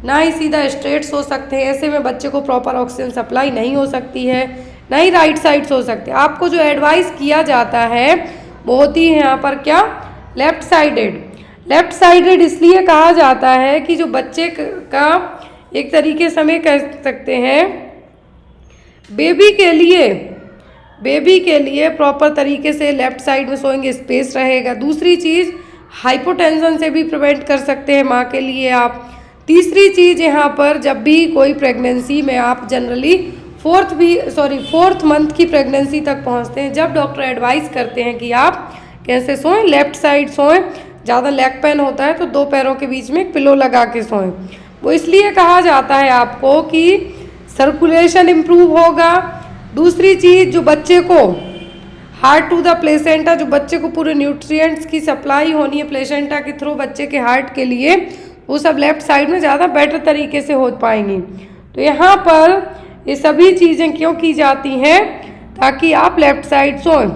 ना ही सीधा स्ट्रेट सो सकते हैं, ऐसे में बच्चे को प्रॉपर ऑक्सीजन सप्लाई नहीं हो सकती है, ना ही राइट साइड सो सकते। आपको जो एडवाइस किया जाता है वो होती है यहाँ पर क्या? Left sided. लेफ्ट साइडेड इसलिए कहा जाता है कि जो बच्चे का एक तरीके से हमें कह सकते हैं बेबी के लिए प्रॉपर तरीके से लेफ्ट साइड में सोएंगे, स्पेस रहेगा। दूसरी चीज़ हाइपोटेंशन से भी प्रिवेंट कर सकते हैं माँ के लिए आप। तीसरी चीज़ यहाँ पर जब भी कोई प्रेगनेंसी में आप जनरली फोर्थ मंथ की प्रेगनेंसी तक पहुँचते हैं, जब डॉक्टर एडवाइस करते हैं कि आप कैसे सोएं, लेफ्ट साइड सोएं। ज़्यादा लेग पेन होता है तो दो पैरों के बीच में एक पिलो लगा के सोएं। वो इसलिए कहा जाता है आपको कि सर्कुलेशन इम्प्रूव होगा। दूसरी चीज़, जो बच्चे को हार्ट टू द प्लेसेंटा, जो बच्चे को पूरे न्यूट्रिएंट्स की सप्लाई होनी है प्लेसेंटा के थ्रू बच्चे के हार्ट के लिए, वो सब लेफ्ट साइड में ज़्यादा बेटर तरीके से हो पाएंगी। तो यहाँ पर ये सभी चीज़ें क्यों की जाती हैं? ताकि आप लेफ्ट साइड सोएं।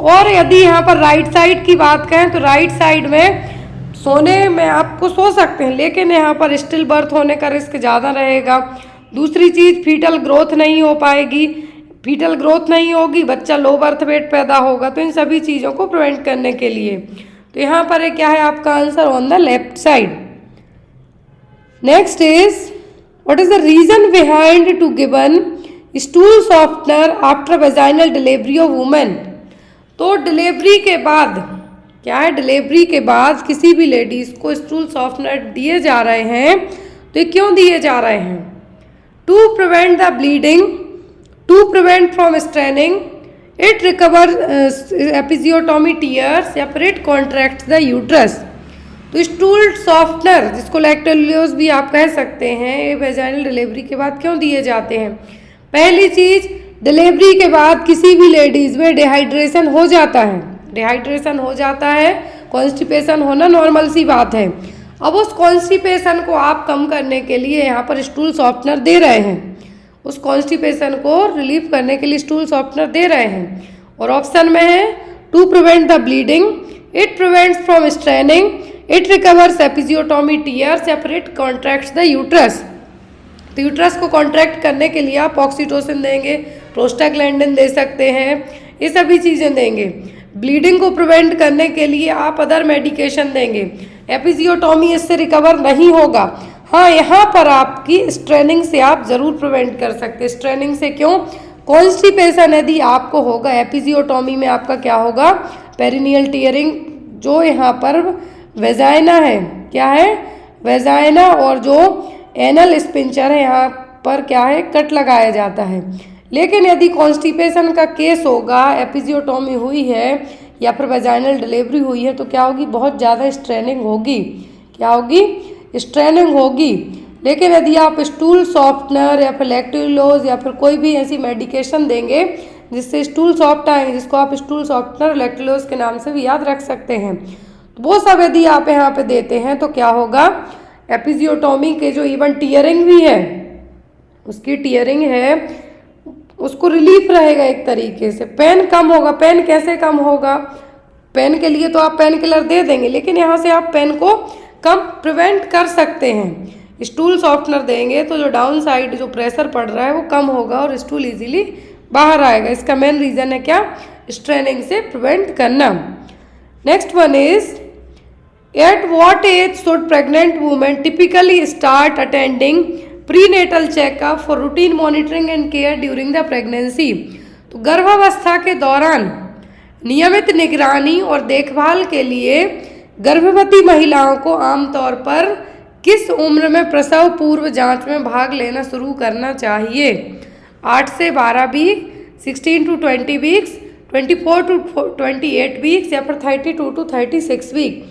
और यदि यहाँ पर राइट साइड की बात करें तो राइट साइड में सोने में आपको सो सकते हैं, लेकिन यहाँ पर स्टिल बर्थ होने का रिस्क ज़्यादा रहेगा। दूसरी चीज़, फीटल ग्रोथ नहीं हो पाएगी, फीटल ग्रोथ नहीं होगी, बच्चा लो बर्थ वेट पैदा होगा। तो इन सभी चीज़ों को प्रिवेंट करने के लिए तो यहाँ पर क्या है आपका answer on the left side. Next is what is the reason behind to given stool softener after vaginal delivery of women. तो डिलीवरी के बाद क्या है, डिलीवरी के बाद किसी भी लेडीज को स्टूल सॉफ्टनर दिए जा रहे हैं, तो ये क्यों दिए जा रहे हैं? To prevent the bleeding, to prevent from straining, it recover episiotomy tears या फिर इट कॉन्ट्रैक्ट द यूट्रस। तो स्टूल सॉफ्टनर जिसको लैक्टोलियोस भी आप कह सकते हैं, ये वेजाइनल डिलीवरी के बाद क्यों दिए जाते हैं? पहली चीज, डिलीवरी के बाद किसी भी लेडीज में डिहाइड्रेशन हो जाता है, डिहाइड्रेशन हो जाता है, कॉन्स्टिपेशन होना नॉर्मल सी बात है। अब उस कॉन्स्टिपेशन को आप कम करने के लिए यहाँ पर स्टूल सॉफ्टनर दे रहे हैं, उस कॉन्स्टिपेशन को रिलीव करने के लिए स्टूल सॉफ्टनर दे रहे हैं। और ऑप्शन में है to prevent the bleeding, it prevents from straining, it recovers episiotomy tears या फिर इट कॉन्ट्रैक्ट्स द यूट्रस। तो यूट्रस को कॉन्ट्रैक्ट करने के लिए आप ऑक्सीटोसिन देंगे, प्रोस्टाग्लैंडिन दे सकते हैं, ये सभी चीज़ें देंगे। ब्लीडिंग को प्रिवेंट करने के लिए आप अदर मेडिकेशन देंगे। एपिजियोटोमी इससे रिकवर नहीं होगा। हाँ, यहाँ पर आपकी स्ट्रेनिंग से आप ज़रूर प्रिवेंट कर सकते हैं। स्ट्रेनिंग से क्यों? कॉन्स्टिपेशन यदि आपको होगा, एपिजियोटोमी में आपका क्या होगा, पेरिनियल टीयरिंग, जो यहाँ पर वेजाइना है, क्या है, वेजाइना, और जो एनल स्पिंचर है यहाँ पर क्या है, कट लगाया जाता है। लेकिन यदि कॉन्स्टिपेशन का केस होगा, एपिजियोटोमी हुई है या फिर वेजाइनल डिलीवरी हुई है, तो क्या होगी, बहुत ज़्यादा स्ट्रेनिंग होगी। क्या होगी? स्ट्रेनिंग होगी। लेकिन यदि आप स्टूल सॉफ्टनर या फिर लैक्टोलोज या फिर कोई भी ऐसी मेडिकेशन देंगे जिससे स्टूल सॉफ्ट आएंगे, जिसको आप स्टूल सॉफ्टनर लैक्टोलोज के नाम से भी याद रख सकते हैं, तो वो सब यदि आप यहाँ पे देते हैं तो क्या होगा, एपिजियोटोमी के जो इवन टीयरिंग भी है, उसकी टीयरिंग है, उसको रिलीफ रहेगा एक तरीके से, पेन कम होगा। पेन कैसे कम होगा? पेन के लिए तो आप पेन किलर दे देंगे, लेकिन यहाँ से आप पेन को कम प्रिवेंट कर सकते हैं। स्टूल सॉफ्टनर देंगे तो जो डाउन साइड जो प्रेशर पड़ रहा है वो कम होगा और स्टूल इजीली बाहर आएगा। इसका मेन रीज़न है क्या, स्ट्रेनिंग से प्रिवेंट करना। Next one is at what age should pregnant women typically start attending prenatal checkup for routine monitoring and care during the pregnancy. तो गर्भावस्था के दौरान नियमित निगरानी और देखभाल के लिए गर्भवती महिलाओं को आमतौर पर किस उम्र में प्रसव पूर्व जांच में भाग लेना शुरू करना चाहिए? 8 से 12 week, 16 to 20 weeks, 24 to 28 weeks या फिर 32 to 36 वीक।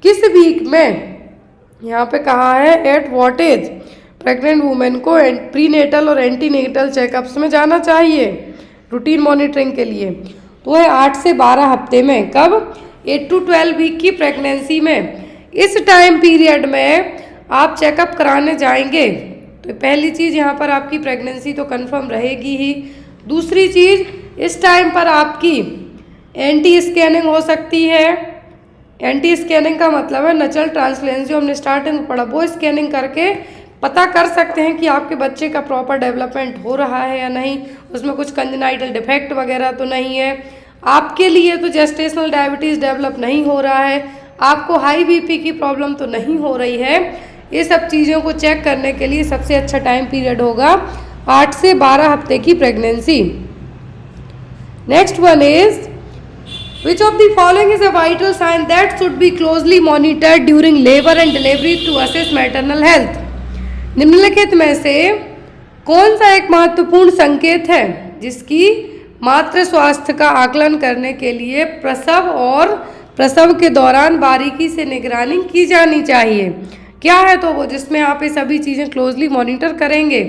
किस वीक में यहाँ पे कहा है at what age pregnant women को प्रीनेटल और एंटीनेटल चेकअप्स में जाना चाहिए रूटीन मॉनिटरिंग के लिए? तो है 8 से 12 हफ्ते में। कब? 8 to 12 वीक की प्रेगनेंसी में। इस टाइम पीरियड में आप चेकअप कराने जाएंगे तो पहली चीज़ यहाँ पर आपकी प्रेगनेंसी तो कंफर्म रहेगी ही। दूसरी चीज़, इस टाइम पर आपकी एंटी स्कैनिंग हो सकती है। एंटी स्कैनिंग का मतलब है नचल ट्रांसलेंस, जो हमने स्टार्टिंग में पढ़ा, वो स्कैनिंग करके पता कर सकते हैं कि आपके बच्चे का प्रॉपर डेवलपमेंट हो रहा है या नहीं, उसमें कुछ कंजेनाइटल डिफेक्ट वगैरह तो नहीं है। आपके लिए तो जेस्टेशनल डायबिटीज़ डेवलप नहीं हो रहा है, आपको हाई बीपी की प्रॉब्लम तो नहीं हो रही है। ये सब चीज़ों को चेक करने के लिए सबसे अच्छा टाइम पीरियड होगा 8 से 12 हफ्ते की pregnancy. Next one is which of the following is a vital sign that should be closely monitored during labour and delivery to assess maternal health. निम्नलिखित में से कौन सा एक महत्वपूर्ण संकेत है जिसकी मातृ स्वास्थ्य का आकलन करने के लिए प्रसव और प्रसव के दौरान बारीकी से निगरानी की जानी चाहिए? क्या है तो वो जिसमें आप ये सभी चीज़ें क्लोजली मॉनिटर करेंगे?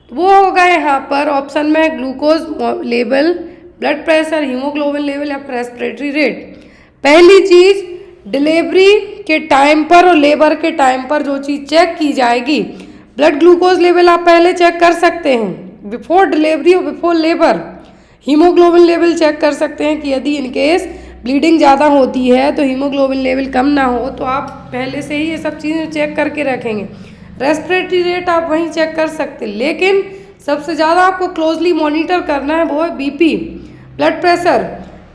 वो होगा यहाँ पर ऑप्शन में glucose level, blood pressure, haemoglobin level या फिर रेस्पिरेटरी रेट। पहली चीज़, डिलीवरी के टाइम पर और लेबर के टाइम पर जो चीज़ चेक की जाएगी, ब्लड ग्लूकोज लेवल आप पहले चेक कर सकते हैं बिफोर डिलीवरी और before labour. Haemoglobin level check कर सकते हैं कि यदि इनकेस ब्लीडिंग ज़्यादा होती है तो हीमोग्लोबिन लेवल कम ना हो, तो आप पहले से ही ये सब चीज़ें चेक करके रखेंगे। रेस्पिरेटरी रेट आप वहीं चेक कर सकते हैं, लेकिन सबसे ज़्यादा आपको क्लोजली मॉनिटर करना है वो है बीपी, ब्लड प्रेशर।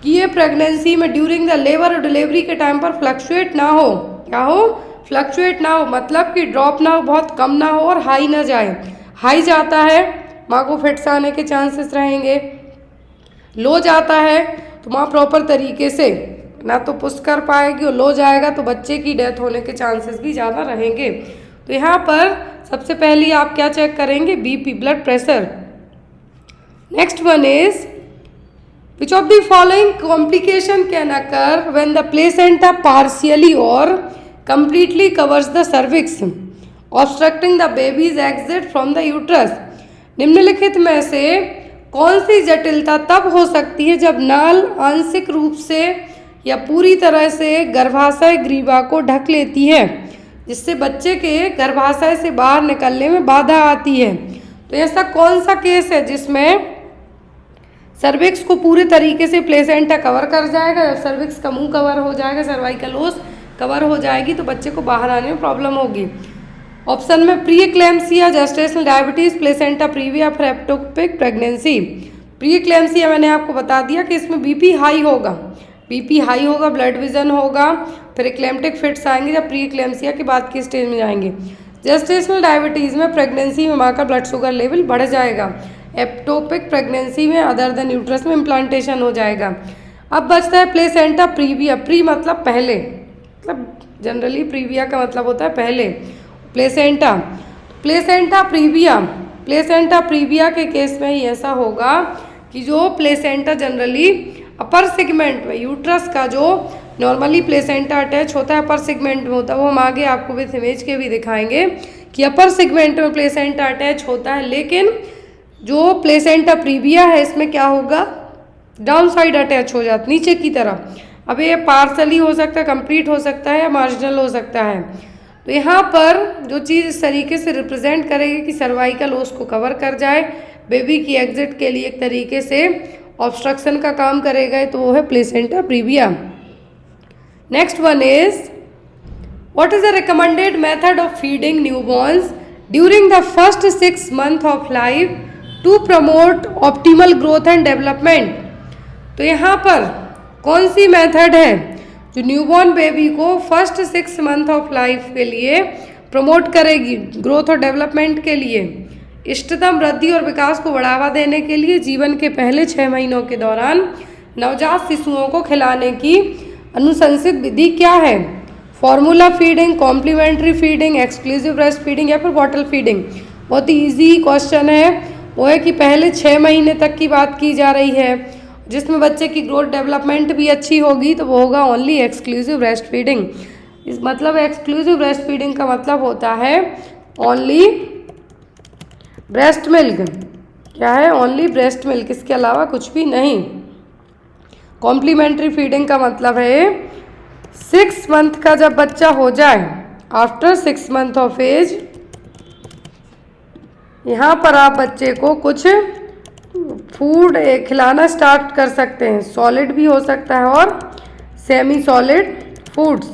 कि ये प्रेगनेंसी में ड्यूरिंग द लेबर और डिलीवरी के टाइम पर फ्लक्चुएट ना हो। क्या हो? फ्लक्चुएट ना हो, मतलब कि ड्रॉप ना हो, बहुत कम ना हो और हाई ना जाए। हाई जाता है माँ को फिट्स आने के चांसेस रहेंगे, लो जाता है तो माँ प्रॉपर तरीके से ना तो पुश कर पाएगी, और लो जाएगा तो बच्चे की डेथ होने के चांसेस भी ज़्यादा रहेंगे। तो यहाँ पर सबसे पहले आप क्या चेक करेंगे? BP, blood pressure. Next one is which of the following complication can occur when the placenta partially or completely covers the cervix, obstructing the baby's exit from the uterus? निम्नलिखित में से कौन सी जटिलता तब हो सकती है जब नाल आंशिक रूप से या पूरी तरह से गर्भाशय ग्रीवा को ढक लेती है, जिससे बच्चे के गर्भाशय से बाहर निकलने में बाधा आती है? तो ऐसा कौन सा केस है जिसमें सर्विक्स को पूरे तरीके से प्लेसेंटा कवर कर जाएगा? जब सर्विक्स का मुंह कवर हो जाएगा, सर्वाइकल ओस कवर हो जाएगी, तो बच्चे को बाहर आने में प्रॉब्लम होगी। ऑप्शन में pre eclampsia, gestational diabetes, placenta previa, फिर एक्टोपिक प्रेगनेंसी। प्री एक्लेम्सिया मैंने आपको बता दिया कि इसमें बीपी हाई होगा, बीपी हाई होगा, ब्लड विजन होगा, फिर एक्लेम्टिक फिट्स आएंगे जब प्री एक्लेम्सिया के बाद की स्टेज में जाएंगे। जेस्टेशनल डायबिटीज़ में प्रेगनेंसी में माँ का ब्लड शुगर लेवल बढ़ जाएगा। एक्टोपिक प्रेगनेंसी में अदर देन यूट्रस में इम्प्लांटेशन हो जाएगा। अब बचता है प्लेसेंटा प्रीविया। प्री मतलब पहले, मतलब जनरली प्रीविया का मतलब होता है पहले। Placenta, placenta previa, placenta previa के केस में ही ऐसा होगा कि जो प्लेसेंटा जनरली अपर सेगमेंट में, यूट्रस का जो नॉर्मली प्लेसेंटा अटैच होता है अपर सेगमेंट में होता है, वो हम आगे आपको विथ इमेज के भी दिखाएंगे कि अपर सेगमेंट में प्लेसेंटा अटैच होता है। लेकिन जो प्लेसेंटा प्रीविया है इसमें क्या होगा? डाउन साइड अटैच हो जाता, नीचे की तरफ। अब ये पार्सली हो सकता है, कंप्लीट हो सकता है या मार्जिनल हो सकता है। तो यहाँ पर जो चीज़ इस तरीके से रिप्रेजेंट करेगी कि सर्वाइकल ओस को कवर कर जाए, बेबी की एग्जिट के लिए एक तरीके से ऑब्स्ट्रक्शन का काम करेगा, तो वो है placenta previa. Next one is what is the recommended method of feeding newborns during the first 6 months of life to promote optimal growth and development? तो यहाँ पर कौन सी मेथड है जो न्यूबॉर्न बेबी को फर्स्ट 6 months ऑफ लाइफ के लिए प्रमोट करेगी ग्रोथ और डेवलपमेंट के लिए? इष्टतम वृद्धि और विकास को बढ़ावा देने के लिए जीवन के पहले 6 महीनों के दौरान नवजात शिशुओं को खिलाने की अनुशंसित विधि क्या है? Formula feeding, complementary feeding, exclusive breast feeding या फिर बॉटल फीडिंग? बहुत ही ईजी क्वेश्चन है। वो है कि पहले 6 महीने तक की बात की जा रही है, जिसमें बच्चे की ग्रोथ डेवलपमेंट भी अच्छी होगी, तो वो होगा ओनली एक्सक्लूसिव ब्रेस्ट फीडिंग। इस मतलब एक्सक्लूसिव ब्रेस्ट फीडिंग का मतलब होता है ओनली ब्रेस्ट मिल्क। क्या है? ओनली ब्रेस्ट मिल्क, इसके अलावा कुछ भी नहीं। कॉम्प्लीमेंट्री फीडिंग का मतलब है 6 month का जब बच्चा हो जाए, आफ्टर 6 month ऑफ एज, यहाँ पर आप बच्चे को कुछ फूड खिलाना स्टार्ट कर सकते हैं। सॉलिड भी हो सकता है और सेमी सॉलिड फूड्स।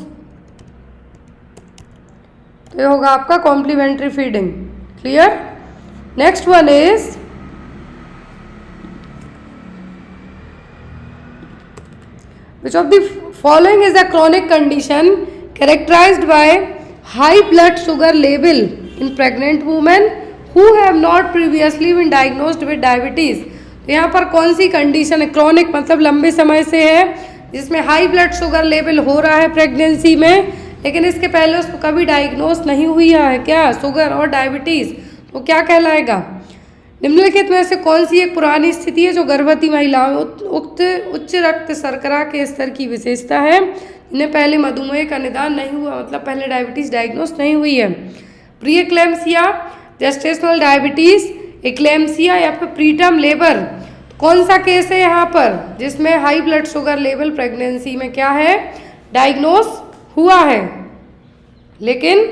तो ये होगा आपका complementary feeding. Clear? Next one is which of the following is a chronic condition characterized by high blood sugar level in pregnant women who have not previously been diagnosed with diabetes? तो यहाँ पर कौन सी कंडीशन है? क्रॉनिक मतलब लंबे समय से है, जिसमें हाई ब्लड शुगर लेवल हो रहा है प्रेगनेंसी में, लेकिन इसके पहले उसको कभी डायग्नोस नहीं हुई है क्या? शुगर और डायबिटीज़। तो क्या कहलाएगा? निम्नलिखित में से कौन सी एक पुरानी स्थिति है जो गर्भवती महिलाओं में उच्च रक्त शर्करा के स्तर की विशेषता है, इन्हें पहले मधुमेह का निदान नहीं हुआ, मतलब पहले डायबिटीज़ डायग्नोस नहीं हुई है? Pre eclampsia, gestational diabetes, eclampsia या फिर प्रीटर्म लेबर? कौन सा केस है यहाँ पर जिसमें high blood sugar level pregnancy में क्या है? डायग्नोस हुआ है, लेकिन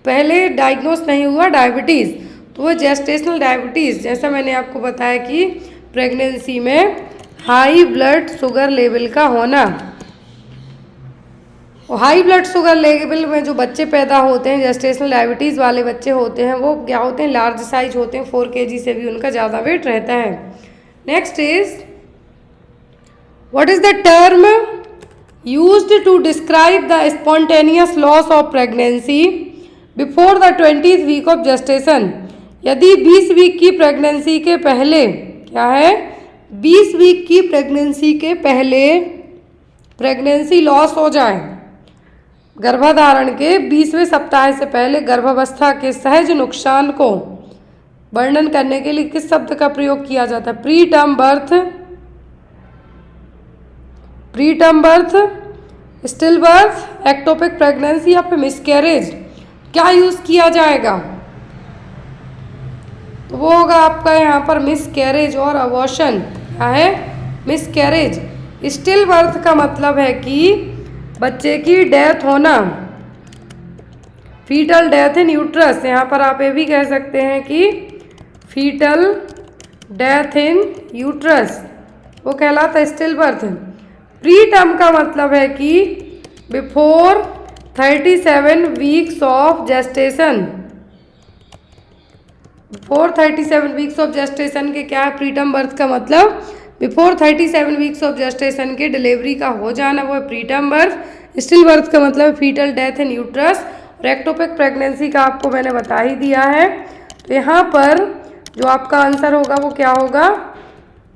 पहले डायग्नोस नहीं हुआ डायबिटीज़, तो वो जेस्टेशनल डायबिटीज़। जैसा मैंने आपको बताया कि प्रेगनेंसी में हाई ब्लड शुगर लेवल का होना, और हाई ब्लड शुगर लेवल में जो बच्चे पैदा होते हैं, जेस्टेशनल डायबिटीज़ वाले बच्चे होते हैं, वो क्या होते हैं? लार्ज साइज होते हैं, 4 kg से भी उनका ज़्यादा वेट रहता है। Next is What is the term used to describe the spontaneous loss of pregnancy before the 20th week of gestation? यदि 20 वीक की प्रेगनेंसी के पहले, क्या है, 20 वीक की प्रेगनेंसी के पहले प्रेगनेंसी लॉस हो जाए, गर्भाधारण के 20वें सप्ताह से पहले गर्भावस्था के सहज नुकसान को वर्णन करने के लिए किस शब्द का प्रयोग किया जाता है? Pre term birth, pre term birth, still birth, ectopic pregnancy या फिर मिसकैरेज, क्या यूज किया जाएगा? तो वो होगा आपका यहाँ पर मिसकैरेज और अबॉर्शन। क्या है? मिसकैरेज। स्टिल बर्थ का मतलब है कि बच्चे की डेथ होना, फीटल डेथ इन यूट्रस। यहाँ पर आप ये भी कह सकते हैं कि फीटल डेथ इन यूट्रस, वो कहलाता है स्टिल बर्थ। प्री टर्म का मतलब है कि before 37 weeks of gestation, before 37 weeks of gestation के क्या है? प्री टर्म बर्थ का मतलब बिफोर 37 वीक्स ऑफ जेस्टेशन के डिलीवरी का हो जाना, वो है pre term birth. Still birth का मतलब फीटल डेथ इन यूट्रस। और एक्टोपिक प्रेगनेंसी का आपको मैंने बता ही दिया है। तो यहाँ पर जो आपका आंसर होगा वो क्या होगा?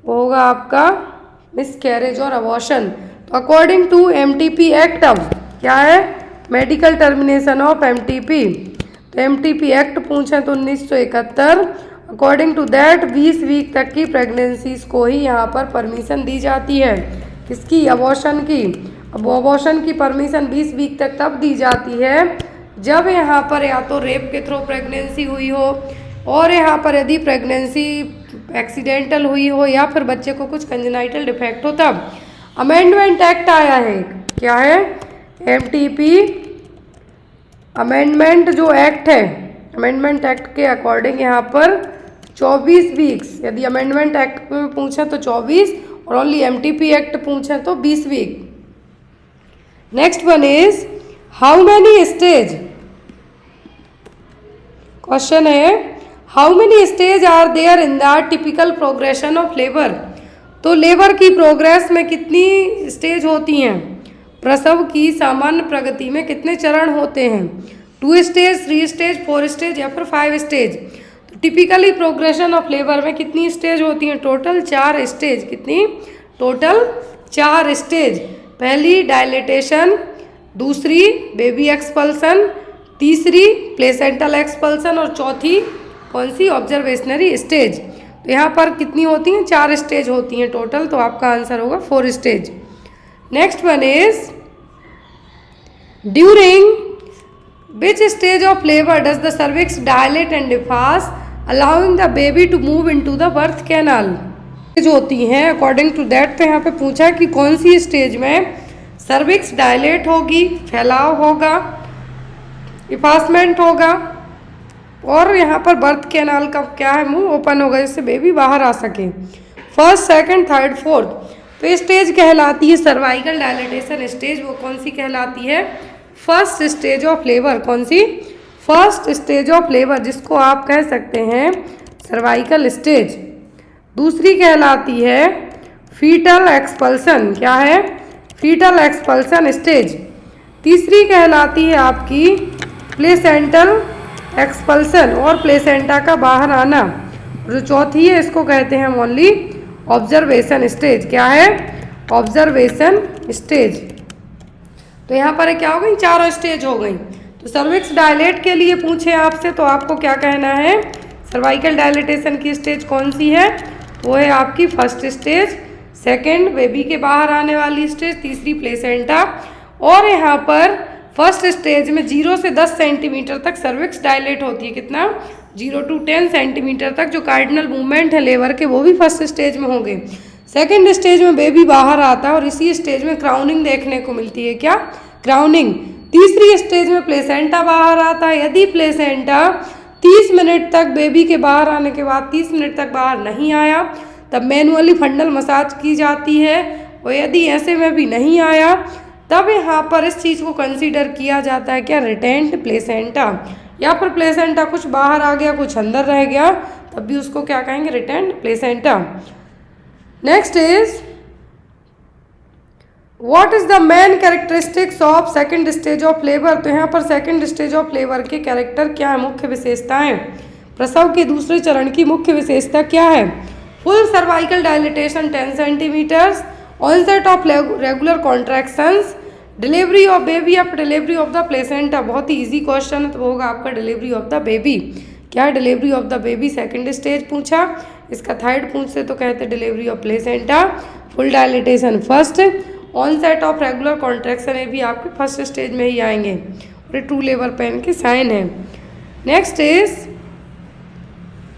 वो होगा आपका मिसकैरेज और अबॉर्शन। तो अकॉर्डिंग टू एमटीपी एक्ट, अब क्या है? Medical termination of MTP. तो एमटीपी एक्ट पूछें तो 1971, अकॉर्डिंग टू दैट 20 वीक तक की प्रेगनेंसीज को ही यहाँ पर परमिशन दी जाती है। किसकी? अबॉर्शन की। अब अबॉर्शन की परमिशन 20 वीक तक तब दी जाती है जब यहाँ पर या तो रेप के थ्रू प्रेगनेंसी हुई हो, और यहाँ पर यदि प्रेगनेंसी एक्सीडेंटल हुई हो, या फिर बच्चे को कुछ कंजेनाइटल डिफेक्ट हो तब। अमेंडमेंट एक्ट आया है, क्या है? एमटीपी अमेंडमेंट जो एक्ट है, अमेंडमेंट एक्ट के अकॉर्डिंग यहाँ पर 24 वीक्स, यदि अमेंडमेंट एक्ट में पूछे तो 24, और ओनली एमटीपी एक्ट पूछे तो 20 week. Next one is how many stage. Question है how many stage are there in the typical progression of labour. तो लेबर की प्रोग्रेस में कितनी स्टेज होती हैं? प्रसव की सामान्य प्रगति में कितने चरण होते हैं? 2 स्टेज, 3 स्टेज, 4 स्टेज या फिर 5 स्टेज। तो टिपिकली प्रोग्रेशन ऑफ लेबर में कितनी स्टेज होती हैं? Total 4 stage. कितनी? Total 4 stage. पहली डायलेटेशन, दूसरी बेबी एक्सपल्सन, तीसरी प्लेसेंटल एक्सपल्सन, और चौथी कौन सी? ऑब्जर्वेशनरी स्टेज। तो यहाँ पर कितनी होती हैं? 4 स्टेज होती हैं टोटल। तो आपका आंसर होगा 4 stage. Next one is during which stage of labour does the cervix dilate and efface allowing the baby to move into the birth canal. जो होती हैं अकॉर्डिंग टू दैट, तो यहाँ पे पूछा कि कौन सी स्टेज में सर्विक्स डायलेट होगी, फैलाव होगा, इफासमेंट होगा, और यहाँ पर बर्थ कैनाल का क्या है? मुंह ओपन होगा जिससे बेबी बाहर आ सके। First, second, third, fourth. तो ये स्टेज कहलाती है सर्वाइकल डायलेटेशन स्टेज। वो कौन सी कहलाती है? First stage of labour. कौन सी? फर्स्ट स्टेज ऑफ लेबर, जिसको आप कह सकते हैं सर्वाइकल स्टेज। दूसरी कहलाती है फीटल एक्सपल्सन। क्या है? Fetal expulsion stage. तीसरी कहलाती है आपकी प्लेसेंटल एक्सपल्सन और प्लेसेंटा का बाहर आना। जो चौथी है इसको कहते हैं ओनली ऑब्जर्वेशन स्टेज। क्या है? Observation stage. तो यहाँ पर क्या हो गई? 4 स्टेज हो गई। तो सर्विक्स डायलेट के लिए पूछे आपसे तो आपको क्या कहना है? सर्वाइकल डायलेटेशन की स्टेज कौन सी है? वो है आपकी फर्स्ट स्टेज, सेकेंड बेबी के बाहर आने वाली स्टेज, तीसरी प्लेसेंटा। और यहाँ पर फर्स्ट स्टेज में 0 से 10 सेंटीमीटर तक सर्विक्स डायलेट होती है। कितना? 0 to 10 सेंटीमीटर तक जो कार्डिनल मूवमेंट है लेबर के, वो भी फर्स्ट स्टेज में होंगे। सेकंड स्टेज में बेबी बाहर आता है और इसी स्टेज में क्राउनिंग देखने को मिलती है। क्या? क्राउनिंग। तीसरी स्टेज में प्लेसेंटा बाहर आता है। यदि प्लेसेंटा 30 मिनट तक बेबी के बाहर आने के बाद 30 मिनट तक बाहर नहीं आया तब मैनुअली फंडल मसाज की जाती है, और यदि ऐसे में भी नहीं आया तब यहाँ पर इस चीज़ को कंसीडर किया जाता है क्या? Retained placenta. या फिर प्लेसेंटा कुछ बाहर आ गया कुछ अंदर रह गया तब भी उसको क्या कहेंगे? Retained placenta. Next is what is the main characteristics of second stage of labour? तो यहाँ पर सेकेंड स्टेज ऑफ लेबर के कैरेक्टर क्या है, मुख्य विशेषताएं? प्रसव के दूसरे चरण की मुख्य विशेषता क्या है? Full cervical dilatation 10 centimetres, onset of regular contractions, delivery of baby after delivery of the placenta. बहुत ही ईजी क्वेश्चन है, तो होगा आपका डिलीवरी ऑफ द बेबी। क्या है delivery of the baby? Second stage पूछा। इसका थर्ड पूछते तो कहते delivery of placenta. Full dilatation first, onset of regular contraction, ये भी आपके फर्स्ट स्टेज में ही आएंगे और ये ट्रू लेबर पेन के साइन है। Next is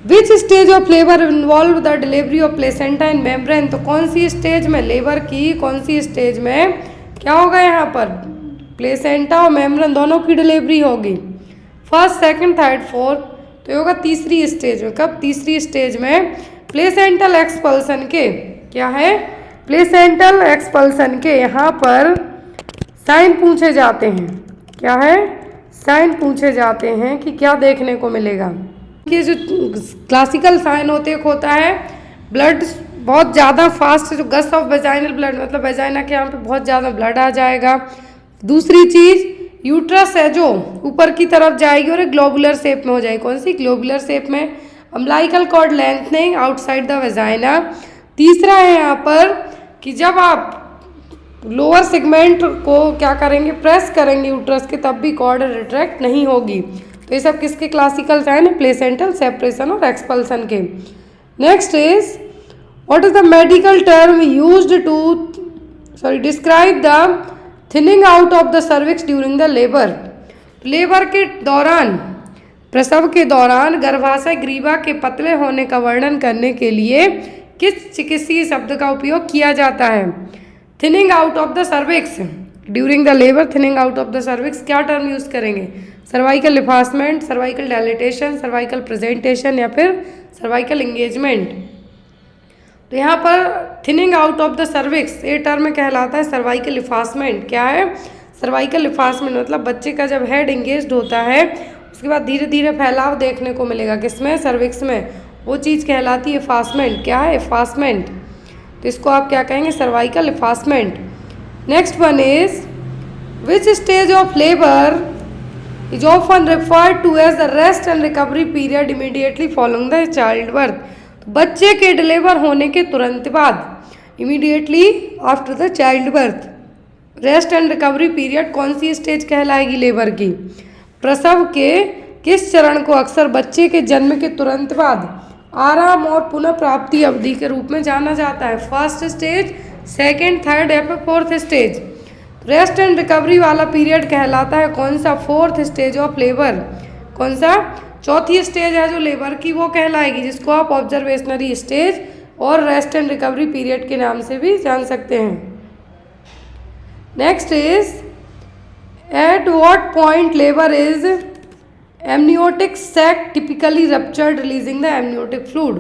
which stage of labour involve the delivery of placenta in membrane? तो कौन सी स्टेज में लेबर की, कौन सी स्टेज में क्या होगा? यहाँ पर प्लेसेंटा और मेम्ब्रेन दोनों की डिलीवरी होगी। फर्स्ट, सेकंड, थर्ड, फोर्थ, तो ये होगा तीसरी स्टेज में। कब? तीसरी स्टेज में प्लेसेंटल एक्सपल्सन के, क्या है? प्लेसेंटल एक्सपल्सन के यहाँ पर साइन पूछे जाते हैं। क्या है? साइन पूछे जाते हैं कि क्या देखने को मिलेगा। ये जो क्लासिकल साइन होते एक होता है ब्लड बहुत ज़्यादा फास्ट, जो गस ऑफ वेजाइनल ब्लड, मतलब वेजाइना के यहाँ पे बहुत ज़्यादा ब्लड आ जाएगा। दूसरी चीज़ यूट्रस है जो ऊपर की तरफ जाएगी और एक ग्लोबुलर शेप में हो जाएगी। कौन सी? ग्लोबुलर शेप में। Umbilical cord lengthening outside the vagina. तीसरा है यहाँ पर कि जब आप लोअर सेगमेंट को क्या करेंगे, प्रेस करेंगे यूट्रस के, तब भी कॉर्ड रिट्रैक्ट नहीं होगी। तो ये सब किसके क्लासिकल साइन है? प्लेसेंटल सेपरेशन और एक्सपल्सन के। Next is what is the medical term used to describe the thinning out of the cervix during the labour? Labour के दौरान, प्रसव के दौरान गर्भाशय ग्रीवा के पतले होने का वर्णन करने के लिए किस चिकित्सीय शब्द का उपयोग किया जाता है? Thinning out of the cervix during the labour. Thinning out of the cervix क्या टर्म यूज करेंगे? Cervical effacement, cervical dilatation, cervical presentation या फिर सर्वाइकल इंगेजमेंट। तो यहाँ पर thinning out of the cervix ये टर्म कहलाता है सर्वाइकल इफासमेंट। क्या है? सर्वाइकल इफासमेंट मतलब बच्चे का जब हेड इंगेज्ड होता है उसके बाद धीरे धीरे फैलाव देखने को मिलेगा। किसमें? सर्विक्स में। वो चीज़ कहलाती है इफासमेंट। क्या है? इफासमेंट। तो इसको आप क्या कहेंगे? Cervical effacement. Next one is which stage of labour is often referred to as the rest and recovery period immediately following the childbirth? बच्चे के डिलीवर होने के तुरंत बाद, immediately after the childbirth, rest and recovery period कौन सी स्टेज कहलाएगी लेबर की? प्रसव के किस चरण को अक्सर बच्चे के जन्म के तुरंत बाद आराम और पुनः प्राप्ति अवधि के रूप में जाना जाता है? फर्स्ट स्टेज, सेकेंड, थर्ड या फिर fourth stage? Rest and recovery वाला पीरियड कहलाता है कौन सा? Fourth stage of labour. कौन सा? चौथी स्टेज है जो लेबर की, वो कहलाएगी, जिसको आप ऑब्जर्वेशनरी स्टेज और रेस्ट एंड रिकवरी पीरियड के नाम से भी जान सकते हैं। Next is at what point labour is amniotic sac typically ruptured releasing the amniotic fluid?